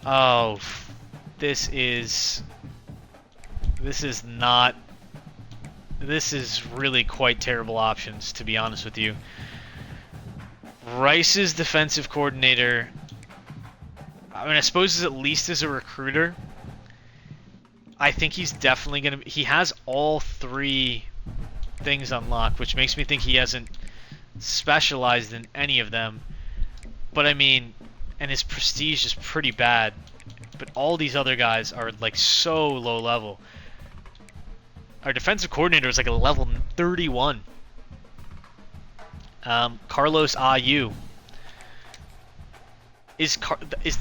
Oh, this is really quite terrible options, to be honest with you. Rice's defensive coordinator, I mean, I suppose is at least as a recruiter. I think he's definitely going to... He has all three things unlocked, which makes me think he hasn't specialized in any of them. But I mean, and his prestige is pretty bad. But all these other guys are like so low level. Our defensive coordinator is like a level 31. Carlos Ayu. Is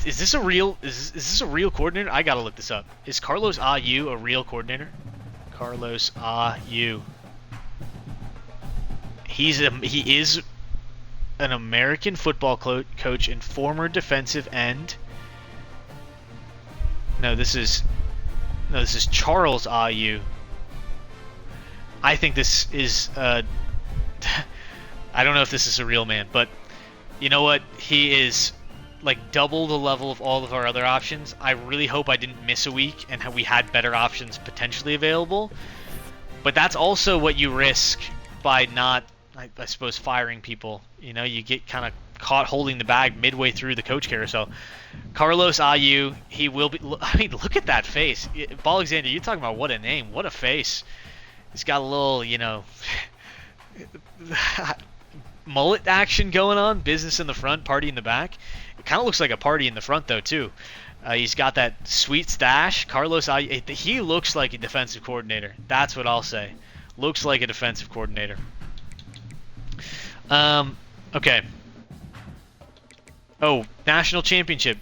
this a real coordinator? I gotta look this up. Is Carlos Ayu a real coordinator? Carlos Ayu. He is an American football coach and former defensive end. No, this is Charles Ayu. I think this is I don't know if this is a real man, but you know what? He is like double the level of all of our other options. I really hope I didn't miss a week and we had better options potentially available. But that's also what you risk by not I suppose, firing people. You know, you get kind of caught holding the bag midway through the coach carousel. Carlos Ayu, he will be. I mean, look at that face. Alexander, you're talking about what a name, what a face. He's got a little, you know, mullet action going on. Business in the front, party in the back. It kind of looks like a party in the front, though, too. He's got that sweet stash. Carlos Ayu, he looks like a defensive coordinator. That's what I'll say. Looks like a defensive coordinator. Okay. Oh, national championship.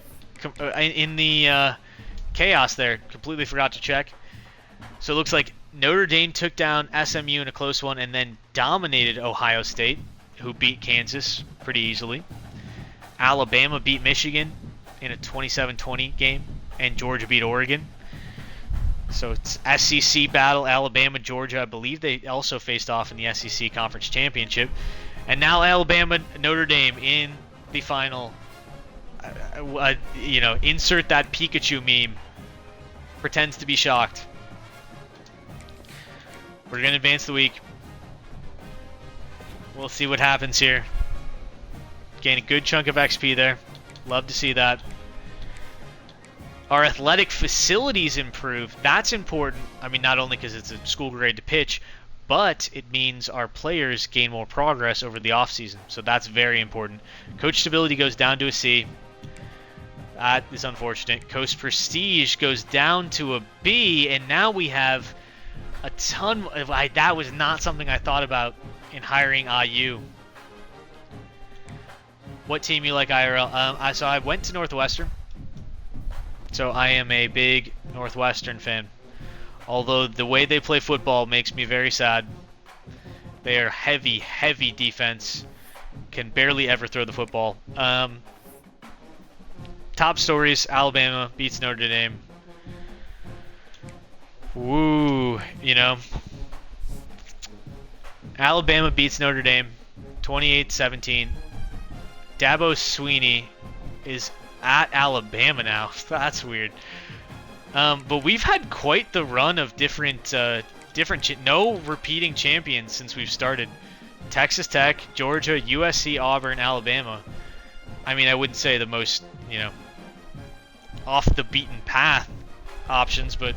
In the chaos there, completely forgot to check. So it looks like Notre Dame took down SMU in a close one and then dominated Ohio State, who beat Kansas pretty easily. Alabama beat Michigan in a 27-20 game, and Georgia beat Oregon. So it's SEC battle, Alabama, Georgia. I believe they also faced off in the SEC Conference Championship. And now Alabama, Notre Dame in the final. You know, insert that Pikachu meme. Pretends to be shocked. We're going to advance the week. We'll see what happens here. Gain a good chunk of XP there. Love to see that. Our athletic facilities improve. That's important. I mean, not only because it's a school grade to pitch, but it means our players gain more progress over the offseason. So that's very important. Coach stability goes down to a C. That is unfortunate. Coach prestige goes down to a B, and now we have a ton. That was not something I thought about in hiring IU. What team you like, IRL? So I went to Northwestern. So I am a big Northwestern fan. Although the way they play football makes me very sad. They are heavy, heavy defense. Can barely ever throw the football. Top stories, Alabama beats Notre Dame. Woo, you know. Alabama beats Notre Dame 28-17. Dabo Swinney is at Alabama now. That's weird. But we've had quite the run of different no repeating champions since we've started. Texas Tech, Georgia, USC, Auburn, Alabama. I mean, I wouldn't say the most, you know, off the beaten path options, but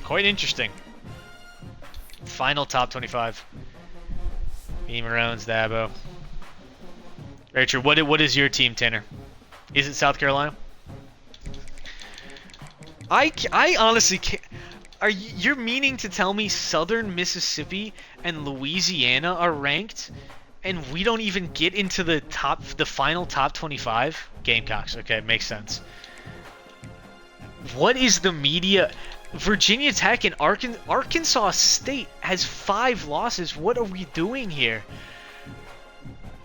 quite interesting. Final top 25. E. Marone's, Dabo. Very true. What is your team, Tanner? Is it South Carolina? I honestly can't. You're meaning to tell me Southern Mississippi and Louisiana are ranked, and we don't even get into the final top 25? Gamecocks. Okay, makes sense. What is the media? Virginia Tech and Arkansas State has 5 losses. What are we doing here?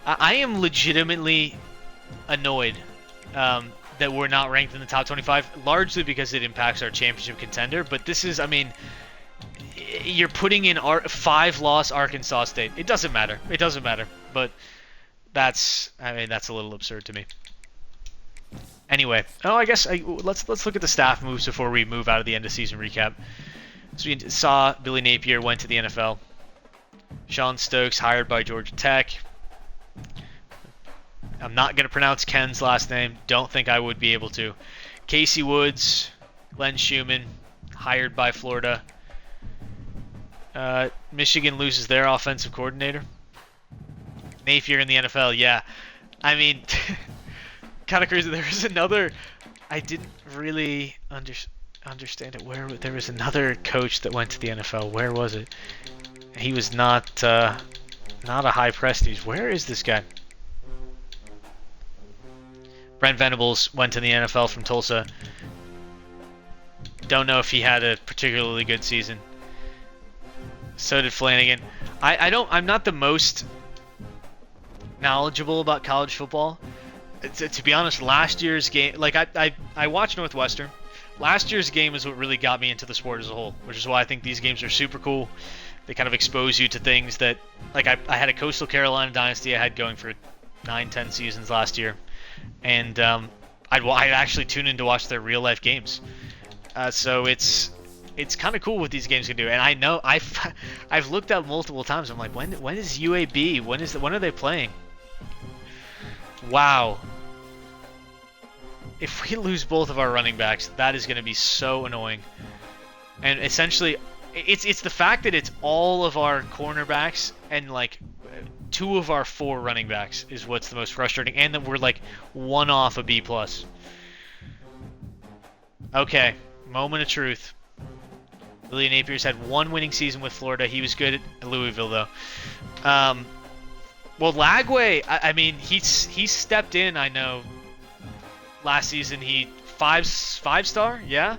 I am legitimately annoyed that we're not ranked in the top 25, largely because it impacts our championship contender. But this is, I mean, you're putting in 5-loss Arkansas State. It doesn't matter. It doesn't matter. But that's a little absurd to me. Anyway, I guess let's look at the staff moves before we move out of the end of season recap. So we saw Billy Napier went to the NFL. Sean Stokes hired by Georgia Tech. I'm not going to pronounce Ken's last name. Don't think I would be able to. Casey Woods, Glenn Schumann, hired by Florida. Michigan loses their offensive coordinator. Napier in the NFL, yeah. I mean, kind of crazy. There was another. I didn't really understand it. Where there was another coach that went to the NFL. Where was it? He was not a high prestige. Where is this guy? Brent Venables went to the NFL from Tulsa. Don't know if he had a particularly good season. So did Flanagan. I'm not the most knowledgeable about college football. To be honest, last year's game, like I watched Northwestern. Last year's game is what really got me into the sport as a whole, which is why I think these games are super cool. They kind of expose you to things that, like I had a Coastal Carolina Dynasty I had going for 9-10 seasons last year. And I'd actually tune in to watch their real life games. So it's it's kind of cool what these games can do. And I know I've looked up multiple times. I'm like, when is UAB? When are they playing? Wow. If we lose both of our running backs, that is going to be so annoying. And essentially, it's the fact that it's all of our cornerbacks and like 2 of our 4 running backs is what's the most frustrating, and that we're like 1 off a B+. Okay, moment of truth. Willie Napier's had 1 winning season with Florida. He was good at Louisville, though. Well, Lagway, I mean, he stepped in, I know, last season. He 5-star, yeah?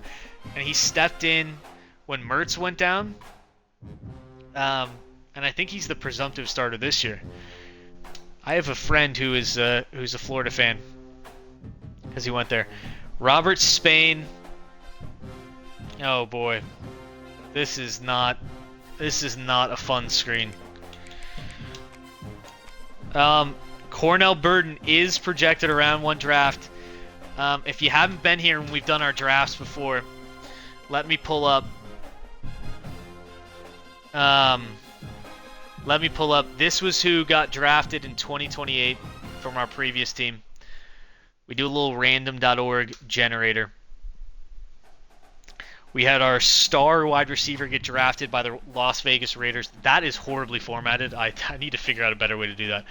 And he stepped in when Mertz went down. And I think he's the presumptive starter this year. I have a friend who's a Florida fan because he went there. Robert Spain. Oh boy, this is not a fun screen. Cornell Burden is projected around 1 draft. If you haven't been here when we've done our drafts before, let me pull up. This was who got drafted in 2028 from our previous team. We do a little random.org generator. We had our star wide receiver get drafted by the Las Vegas Raiders. That is horribly formatted. I need to figure out a better way to do that.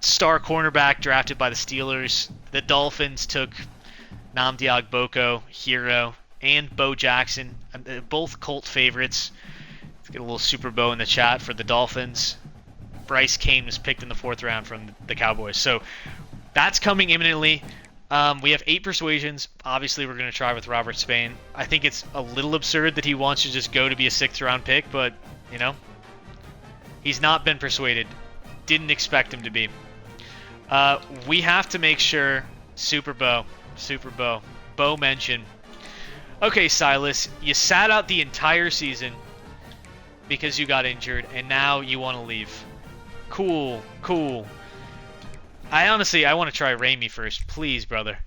Star cornerback drafted by the Steelers. The Dolphins took Nnamdi Ogboko, Hero, and Bo Jackson. Both Colt favorites. Let's get a little Super Bowl in the chat for the Dolphins. Bryce Kane was picked in the 4th round from the Cowboys. So that's coming imminently. We have 8 persuasions. Obviously, we're going to try with Robert Spain. I think it's a little absurd that he wants to just go to be a 6th round pick, but, you know, he's not been persuaded. Didn't expect him to be. We have to make sure Super Bowl, Bo mention. Okay, Silas, you sat out the entire season because you got injured, and now you want to leave. Cool. I want to try Ramey first. Please, brother.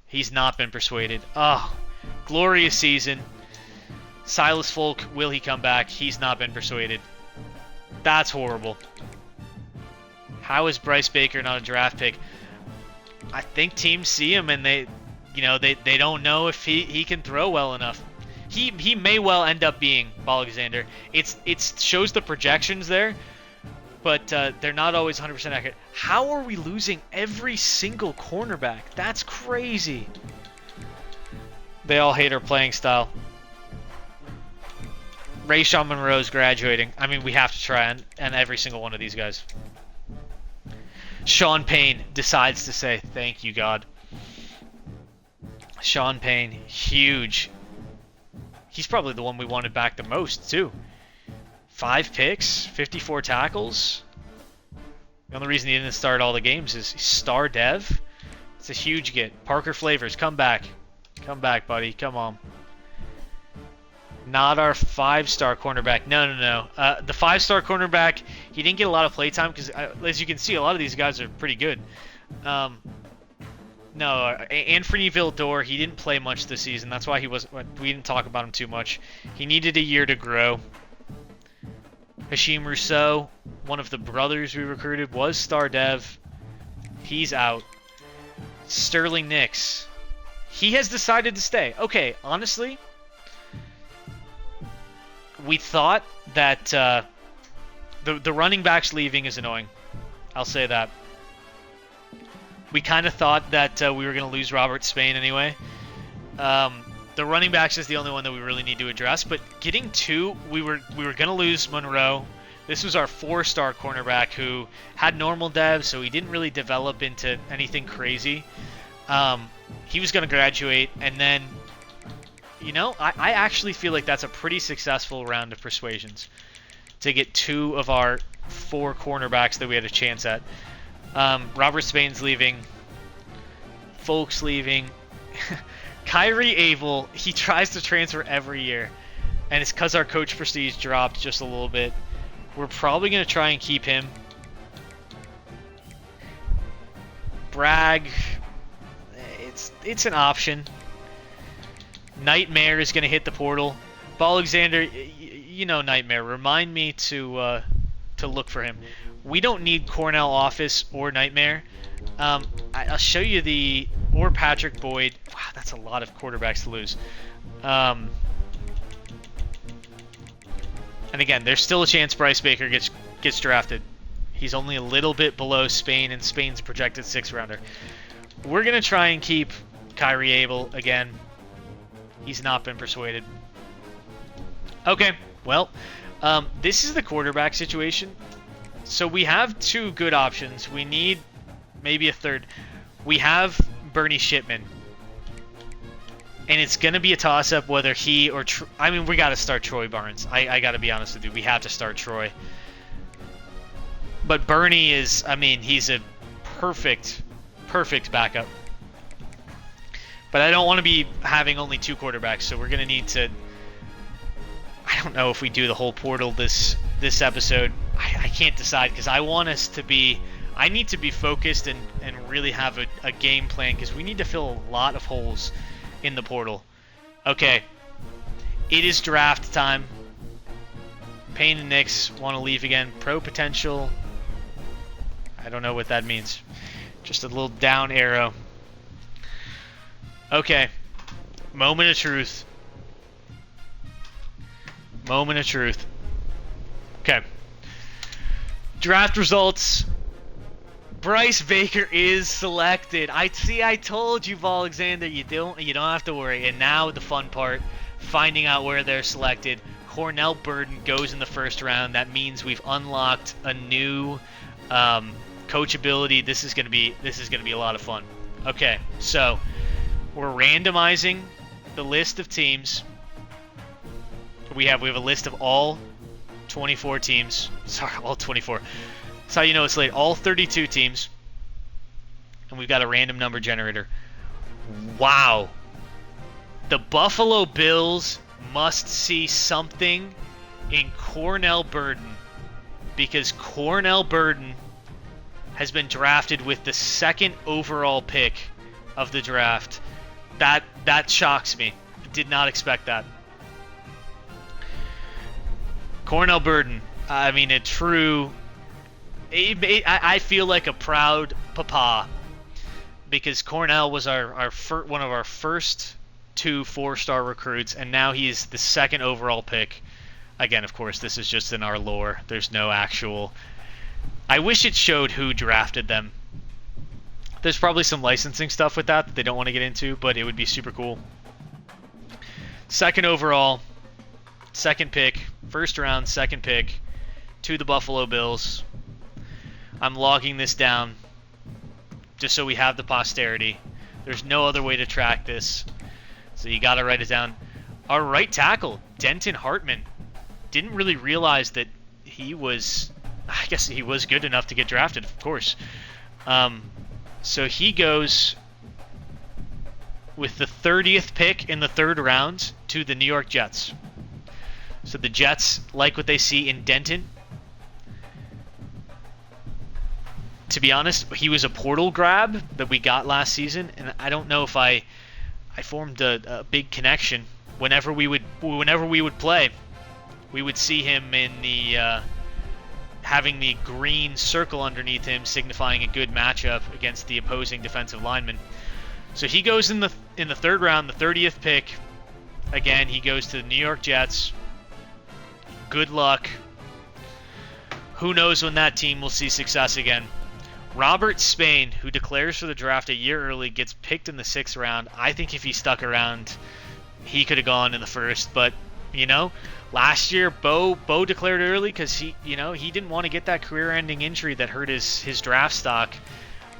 He's not been persuaded. Oh, glorious season. Silas Folk, will he come back? He's not been persuaded. That's horrible. How is Bryce Baker not a draft pick? I think teams see him and they don't know if he can throw well enough. He may well end up being Alexander. It shows the projections there, but they're not always 100% accurate. How are we losing every single cornerback? That's crazy. They all hate our playing style. Rayshawn Monroe's graduating. I mean, we have to try on every single one of these guys. Sean Payne decides to say, thank you, God. Sean Payne, huge. He's probably the one we wanted back the most, too. 5 picks, 54 tackles. The only reason he didn't start all the games is star dev. It's a huge get. Parker Flavors, come back. Come back, buddy. Come on. Not our 5-star cornerback. No. The 5-star cornerback, he didn't get a lot of play time because, as you can see, a lot of these guys are pretty good. No, Anthony Vildor, he didn't play much this season. That's why we didn't talk about him too much. He needed a year to grow. Hashim Rousseau, one of the brothers we recruited, was star dev. He's out. Sterling Nix, he has decided to stay. Okay, honestly, we thought that the running backs leaving is annoying. I'll say that. We kind of thought that we were going to lose Robert Spain anyway. The running backs is the only one that we really need to address. But getting 2, we were going to lose Monroe. This was our 4-star cornerback who had normal dev, so he didn't really develop into anything crazy. He was going to graduate, and then, you know, I actually feel like that's a pretty successful round of persuasions to get 2 of our 4 cornerbacks that we had a chance at. Robert Spain's leaving. Folks leaving. Kyrie Abel, he tries to transfer every year, and it's because our coach prestige dropped just a little bit. We're probably going to try and keep him. Bragg, it's an option. Nightmare is going to hit the portal. Alexander, you know Nightmare. Remind me to look for him. We don't need Cornell Office or Nightmare. I'll show you or Patrick Boyd. Wow, that's a lot of quarterbacks to lose. And again, there's still a chance Bryce Baker gets drafted. He's only a little bit below Spain, and Spain's a projected 6th rounder. We're going to try and keep Kyrie Abel again. He's not been persuaded. Okay, well, this is the quarterback situation. So we have 2 good options. We need maybe a third. We have Bernie Shipman. And it's going to be a toss-up whether he or... I mean, we got to start Troy Barnes. I got to be honest with you. We have to start Troy. But Bernie is... I mean, he's a perfect backup. But I don't want to be having only 2 quarterbacks, so we're going to need to... I don't know if we do the whole portal this episode. I can't decide because I want us to be... I need to be focused and really have a game plan because we need to fill a lot of holes in the portal. Okay. It is draft time. Payne and Nix want to leave again. Pro potential. I don't know what that means. Just a little down arrow. Okay. Moment of truth. Moment of truth. Okay. Draft results. Bryce Baker is selected. I told you, Alexander, you don't have to worry. And now the fun part, finding out where they're selected. Cornell Burden goes in the 1st round. That means we've unlocked a new coachability. This is gonna be a lot of fun. Okay, so we're randomizing the list of teams. We have a list of all 24 teams. Sorry, all 24. That's how you know it's late. All 32 teams. And we've got a random number generator. Wow. The Buffalo Bills must see something in Cornell Burden. Because Cornell Burden has been drafted with the 2nd overall pick of the draft. That shocks me. Did not expect that. Cornell Burden. I mean, a true... I feel like a proud papa because Cornell was one of our first 2 4-star recruits, and now he's the 2nd overall pick. Again, of course, this is just in our lore. There's no actual... I wish it showed who drafted them. There's probably some licensing stuff with that they don't want to get into, but it would be super cool. 2nd overall, 2nd pick, 1st round, 2nd pick to the Buffalo Bills. I'm logging this down just so we have the posterity. There's no other way to track this, so you got to write it down. Our right tackle, Denton Hartman, didn't really realize that he was... I guess he was good enough to get drafted, of course. So he goes with the 30th pick in the 3rd round to the New York Jets. So the Jets like what they see in Denton. To be honest, he was a portal grab that we got last season, and I don't know if I formed a big connection. Whenever we would play, we would see him in the having the green circle underneath him, signifying a good matchup against the opposing defensive lineman. So he goes in the 3rd round, the 30th pick. Again, he goes to the New York Jets. Good luck. Who knows when that team will see success again. Robert Spain, who declares for the draft a year early, gets picked in the 6th round. I think if he stuck around, he could have gone in the 1st. But, last year, Bo declared early because he didn't want to get that career-ending injury that hurt his draft stock.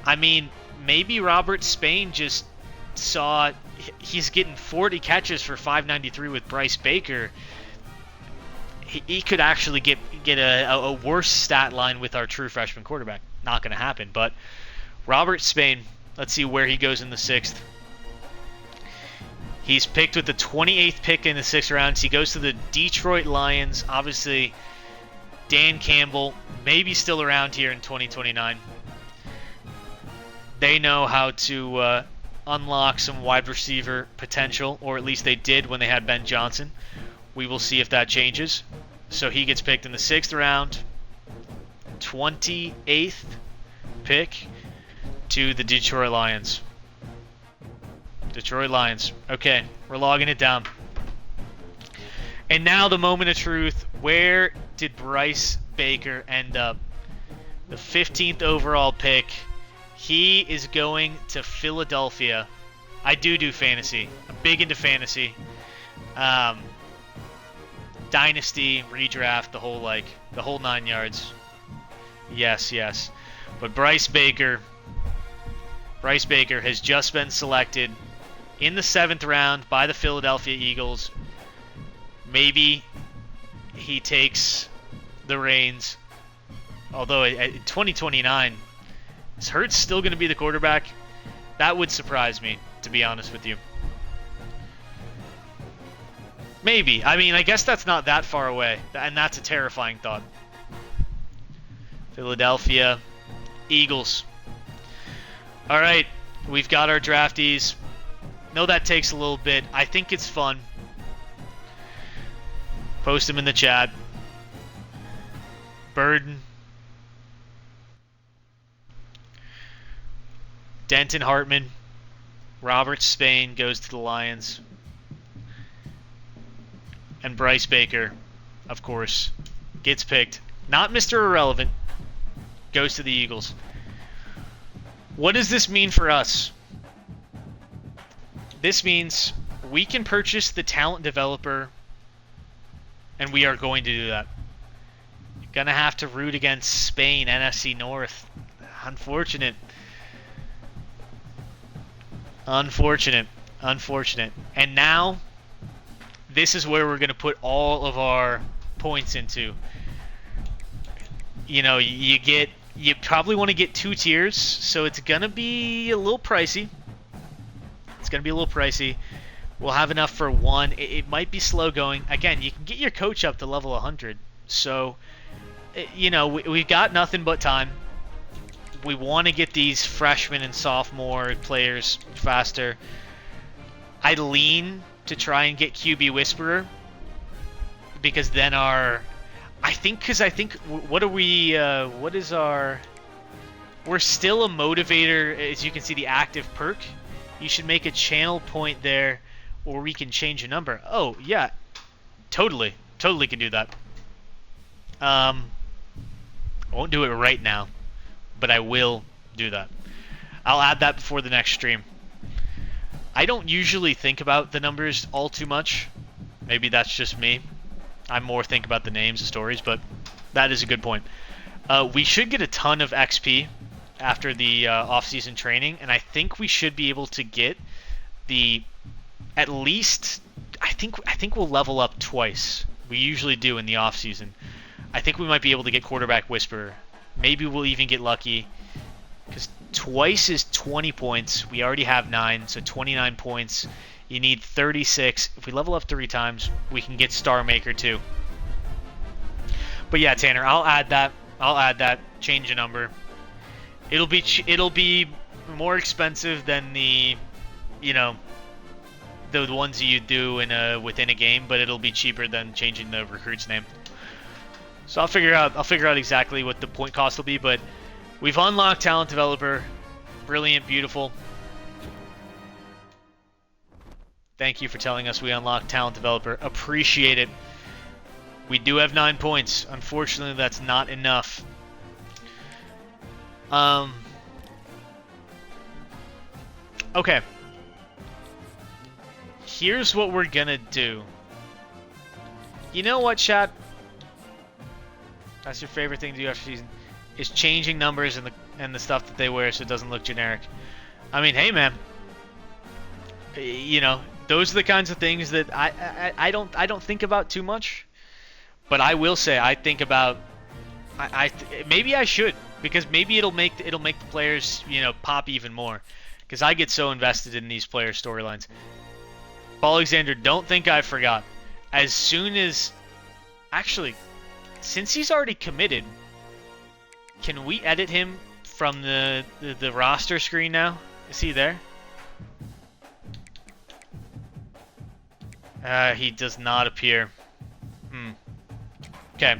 I mean, maybe Robert Spain just saw he's getting 40 catches for 593 with Bryce Baker. He could actually get a worse stat line with our true freshman quarterback. Not going to happen, but Robert Spain, let's see where he goes in the 6th. He's picked with the 28th pick in the 6th round. He goes to the Detroit Lions. Obviously, Dan Campbell, maybe still around here in 2029. They know how to unlock some wide receiver potential, or at least they did when they had Ben Johnson. We will see if that changes. So he gets picked in the 6th round, 28th pick to the Detroit Lions. Detroit Lions. Okay, we're logging it down. And now the moment of truth. Where did Bryce Baker end up? The 15th overall pick. He is going to Philadelphia. I do fantasy. I'm big into fantasy. Dynasty, redraft, the whole 9 yards. Yes. But Bryce Baker has just been selected in the 7th round by the Philadelphia Eagles. Maybe he takes the reins. Although at 2029, is Hurts still going to be the quarterback? That would surprise me, to be honest with you. Maybe. I mean, I guess that's not that far away, and that's a terrifying thought. Philadelphia Eagles. All right, we've got our draftees. Know that takes a little bit. I think it's fun. Post them in the chat. Burden. Denton Hartman. Robert Spain goes to the Lions. And Bryce Baker, of course, gets picked. Not Mr. Irrelevant. Goes to the Eagles. What does this mean for us? This means we can purchase the talent developer, and we are going to do that. Gonna have to root against Spain, NFC North. Unfortunate. And now, this is where we're going to put all of our points into. You know, you probably want to get 2 tiers, so it's going to be a little pricey. We'll have enough for 1. It might be slow going. Again, you can get your coach up to level 100. So, you know, we've got nothing but time. We want to get these freshman and sophomore players faster. I lean to try and get QB Whisperer, because then we're still a motivator, as you can see, the active perk. You should make a channel point there, or we can change a number. Oh yeah, totally can do that. I won't do it right now, but I will do that. I'll add that before the next stream. I don't usually think about the numbers all too much. Maybe that's just me. I more think about the names and stories, but that is a good point. We should get a ton of XP after the off-season training, and I think we should be able to get at least. I think we'll level up twice. We usually do in the off-season. I think we might be able to get quarterback Whisperer. Maybe we'll even get lucky, because twice is 20 points. We already have 9, so 29 points. You need 36. If we level up 3 times, we can get Star Maker too. But yeah, Tanner, I'll add that. Change a number. It'll be more expensive than the ones you do within a game, but it'll be cheaper than changing the recruit's name. So I'll figure out exactly what the point cost will be, but we've unlocked talent developer. Brilliant, beautiful. Thank you for telling us we unlocked talent developer. Appreciate it. We do have 9 points. Unfortunately, that's not enough. Okay. Here's what we're gonna do. You know what, chat? That's your favorite thing to do after season, is changing numbers and the stuff that they wear so it doesn't look generic. I mean, hey man, you know, those are the kinds of things that I don't think about too much, but I will say I think about. Maybe I should, because maybe it'll make the players, you know, pop even more, because I get so invested in these player storylines. Paul Alexander, don't think I forgot. As soon as, actually, since he's already committed, can we edit him from the roster screen now? Is he there? He does not appear. Okay.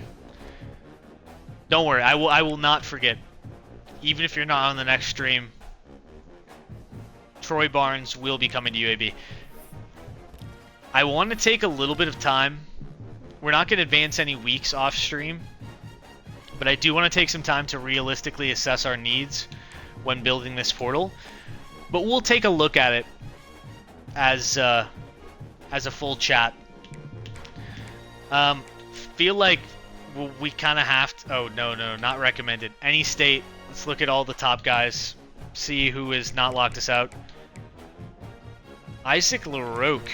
Don't worry, I will not forget. Even if you're not on the next stream, Troy Barnes will be coming to UAB. I want to take a little bit of time. We're not going to advance any weeks off stream, but I do want to take some time to realistically assess our needs when building this portal. But we'll take a look at it as a full chat. Feel like we kind of have to... Oh, no, not recommended. Any state. Let's look at all the top guys. See who has not locked us out. Isaac LaRoque.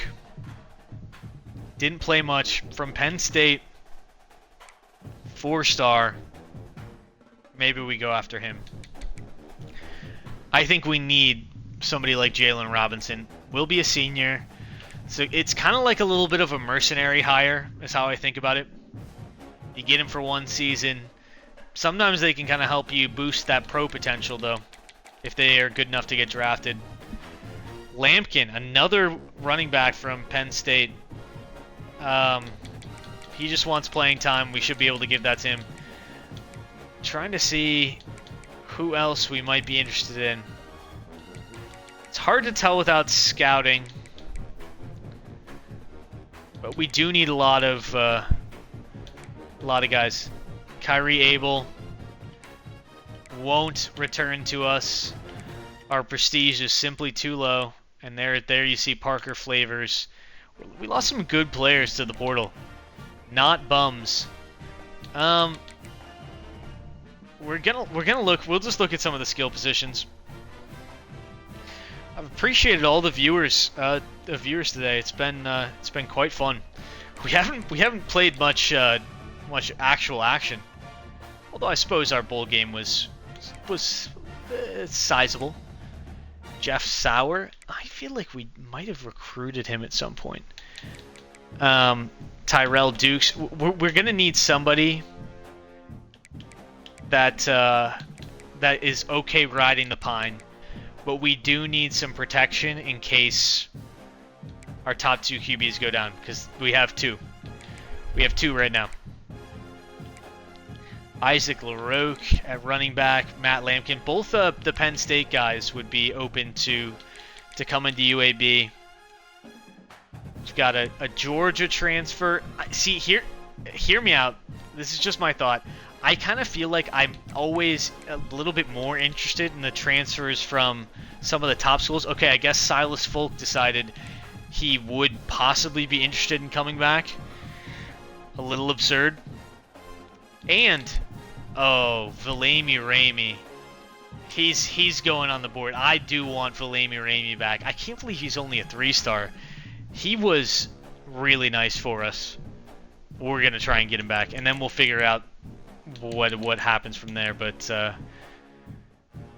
Didn't play much. From Penn State. 4-star. Maybe we go after him. I think we need somebody like Jalen Robinson. Will be a senior. So it's kind of like a little bit of a mercenary hire, is how I think about it. You get him for one season. Sometimes they can kind of help you boost that pro potential, though, if they are good enough to get drafted. Lampkin, another running back from Penn State. He just wants playing time. We should be able to give that to him. Trying to see who else we might be interested in. It's hard to tell without scouting, but we do need a lot of guys. Kyrie Abel won't return to us. Our prestige is simply too low. And there you see Parker Flavors. We lost some good players to the portal. Not bums. We're gonna look. We'll just look at some of the skill positions. I've appreciated all the viewers today. It's been quite fun. We haven't played much actual action. Although I suppose our bowl game was sizable. Jeff Sauer, I feel like we might have recruited him at some point. Tyrell Dukes, we're gonna need somebody that is okay riding the pine, but we do need some protection in case our top 2 QBs go down, because we have 2. We have 2 right now. Isaac LaRoque at running back, Matt Lampkin. Both the Penn State guys would be open to come into UAB. We've got a Georgia transfer. See, hear me out. This is just my thought. I kind of feel like I'm always a little bit more interested in the transfers from some of the top schools. Okay, I guess Silas Folk decided he would possibly be interested in coming back. A little absurd. And, Valemi Ramey. He's going on the board. I do want Valemi Ramey back. I can't believe he's only a 3-star. He was really nice for us. We're going to try and get him back, and then we'll figure out what happens from there. But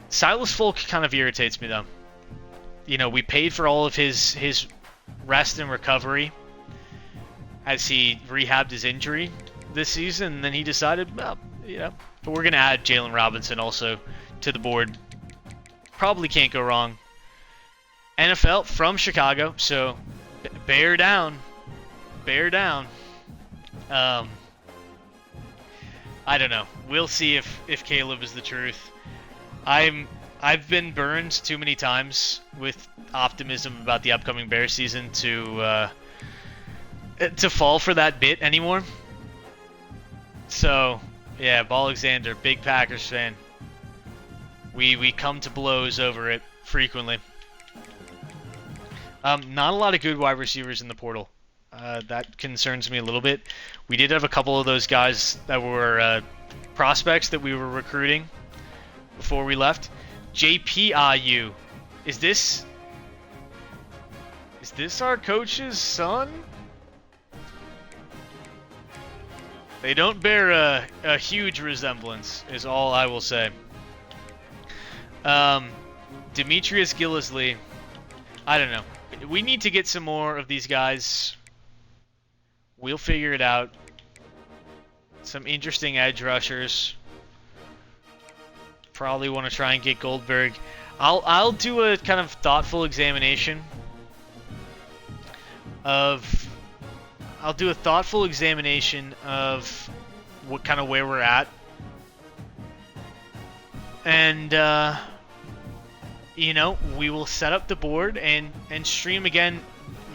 Silas Folk kind of irritates me, though. You know, we paid for all of his rest and recovery as he rehabbed his injury this season, and then he decided, well, but we're going to add Jalen Robinson also to the board. Probably can't go wrong. NFL from Chicago, so bear down. Bear down. I don't know. We'll see if Caleb is the truth. I've been burned too many times with optimism about the upcoming Bears season to fall for that bit anymore. So, yeah, Ball Alexander, big Packers fan. We come to blows over it frequently. Not a lot of good wide receivers in the portal. That concerns me a little bit. We did have a couple of those guys that were prospects that we were recruiting before we left. JPIU. Is this our coach's son? They don't bear a huge resemblance, is all I will say. Demetrius Gillisley. I don't know. We need to get some more of these guys. We'll figure it out. Some interesting edge rushers. Probably want to try and get Goldberg. I'll do a kind of thoughtful examination of I'll do a thoughtful examination of what kind of where we're at, and you know, we will set up the board and stream again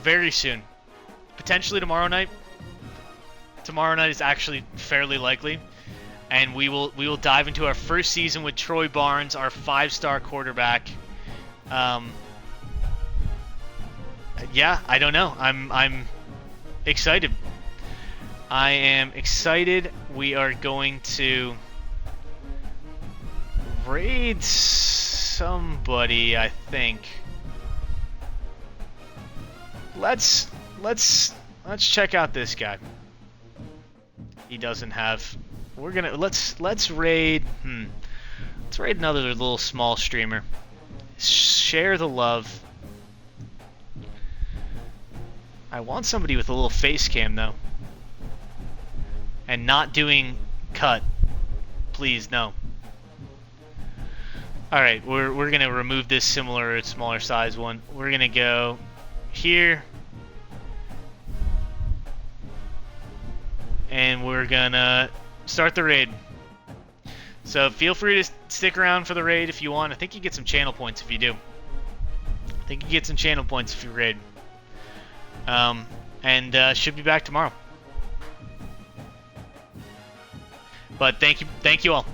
very soon, potentially tomorrow night. Tomorrow night is actually fairly likely, and we will dive into our first season with Troy Barnes, our 5-star quarterback. Yeah, I don't know. I'm excited. I am excited. We are going to raid somebody, I think. Let's check out this guy. He doesn't have. We're gonna let's raid. Let's raid another little small streamer. Share the love. I want somebody with a little face cam though, and not doing cut. Please no. All right, we're gonna remove this smaller size one. We're gonna go here. And we're gonna start the raid. So feel free to stick around for the raid if you want. I think you get some channel points if you do. I think you get some channel points if you raid. And should be back tomorrow. But thank you all.